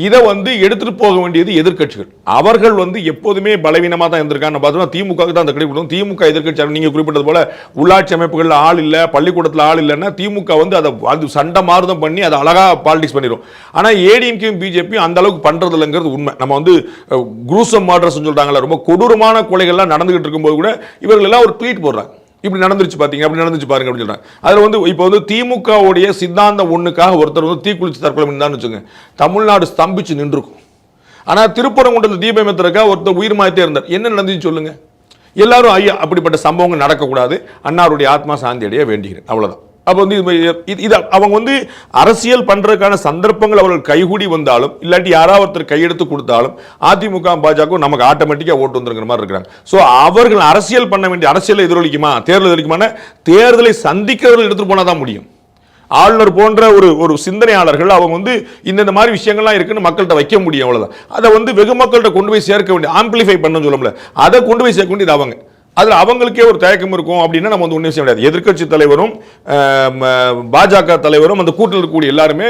இதை வந்து எடுத்துட்டு போக வேண்டியது எதிர்க்கட்சிகள். அவர்கள் வந்து எப்போதுமே பலவீனமா தான் இருந்திருக்காங்க. பார்த்தோம்னா திமுக தான் அந்த கிடைக்கும். திமுக எதிர்க்கட்சி நீங்க குறிப்பிட்டது போல உள்ளாட்சி அமைப்புகள்ல ஆள் இல்ல, பள்ளிக்கூடத்துல ஆள் இல்லைன்னா திமுக வந்து அதை சண்டை மாறுதம் பண்ணி அதை அழகா பாலிடிக்ஸ் பண்ணிடும். ஆனா ஏடிஎம்கேயும் பிஜேபியும் அந்த அளவுக்கு பண்றது இல்லைங்கிறது உண்மை. நம்ம வந்து குரூசம் மர்டர்ஸ் ரொம்ப கொடூரமான கொலைகள்லாம் நடந்துகிட்டு இருக்கும்போது கூட இவர்கள் எல்லாம் ஒரு ட்வீட் போடுறாங்க, இப்படி நடந்துருச்சு பாத்தீங்க, அப்படி நடந்துச்சு பாருங்க அப்படின்னு சொல்றாங்க. அதுல வந்து இப்போ வந்து திமுக உடைய சித்தாந்தம் ஒண்ணுக்காக ஒருத்தர் வந்து தீக்குளிச்சு தற்கொலை பண்ணி வச்சுங்க, தமிழ்நாடு ஸ்தம்பிச்சு நின்றுக்கும். ஆனா திருப்பரங்குன்றத்தில் தீபம் ஏத்துறதுக்காக ஒருத்தர் உயிர் மாத்தே இருந்தார். என்ன நடந்துச்சு சொல்லுங்க? எல்லாரும் ஐயா அப்படிப்பட்ட சம்பவங்கள் நடக்கக்கூடாது, அன்னாருடைய ஆத்மா சாந்தி அடைய வேண்டுகிறேன், அவ்வளவுதான். அப்போ வந்து இது அவங்க வந்து அரசியல் பண்றதுக்கான சந்தர்ப்பங்கள் அவர்கள் கைகூடி வந்தாலும் இல்லாட்டி யாராவது ஒருத்தர் கையெடுத்து கொடுத்தாலும் அதிமுக பாஜக நமக்கு ஆட்டோமேட்டிக்கா ஓட்டு வந்துருங்கிற மாதிரி இருக்கிறாங்க. ஸோ அவர்கள் அரசியல் பண்ண வேண்டிய அரசியலை எதிரொலிக்குமா தேர்தல் எதிரொலிக்குமான தேர்தலை சந்திக்கிறவர்கள் எடுத்துட்டு போனா தான் முடியும். ஆளுநர் போன்ற ஒரு சிந்தனையாளர்கள் அவங்க வந்து இந்த மாதிரி விஷயங்கள்லாம் இருக்குன்னு மக்கள்கிட்ட வைக்க முடியும், அவ்வளவுதான். அதை வந்து வெகு மக்கள்கிட்ட கொண்டு போய் சேர்க்க வேண்டிய ஆம்பிளிஃபை பண்ண சொல்லல, அதை கொண்டு போய் சேர்க்க வேண்டியது அவங்க. அதில் அவங்களுக்கே ஒரு தயக்கம் இருக்கும் அப்படின்னா நம்ம வந்து ஒன்றும் விஷயம் கிடையாது. எதிர்க்கட்சி தலைவரும் பாஜக தலைவரும் அந்த கூட்டில் இருக்கக்கூடிய எல்லாருமே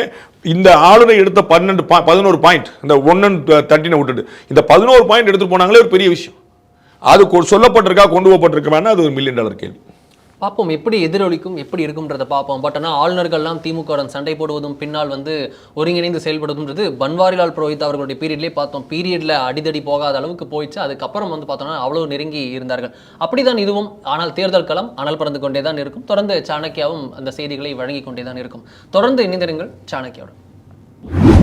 இந்த ஆளுநர் எடுத்த 11 பாயிண்ட், இந்த 113 விட்டுட்டு இந்த 11 பாயிண்ட் எடுத்துட்டு போனாங்களே ஒரு பெரிய விஷயம். அது சொல்லப்பட்டிருக்கா கொண்டு போகப்பட்டிருக்கா, அது ஒரு $1 மில்லியன் கேள்வி. பார்ப்போம் எப்படி எதிரொலிக்கும் எப்படி இருக்கும்ன்றதை பார்ப்போம். பட் ஆனால் ஆளுநர்கள்லாம் திமுகவுடன் சண்டை போடுவதும் பின்னால் வந்து ஒருங்கிணைந்து செயல்படுவதுன்றது பன்வாரிலால் புரோஹித் அவர்களுடைய பீரியட்லேயே பார்த்தோம். பீரியடில் அடிதடி போகாத அளவுக்கு போயிடுச்சு. அதுக்கப்புறம் வந்து பார்த்தோம்னா அவ்வளோ நெருங்கி இருந்தார்கள். அப்படிதான் இதுவும். ஆனால் தேர்தல் களம் அனல் பறந்து கொண்டே தான் இருக்கும். தொடர்ந்து சாணக்கியாவும் அந்த செய்திகளை வழங்கி கொண்டே தான் இருக்கும். தொடர்ந்து இணைந்திருங்கள் சாணக்கியாவுடன்.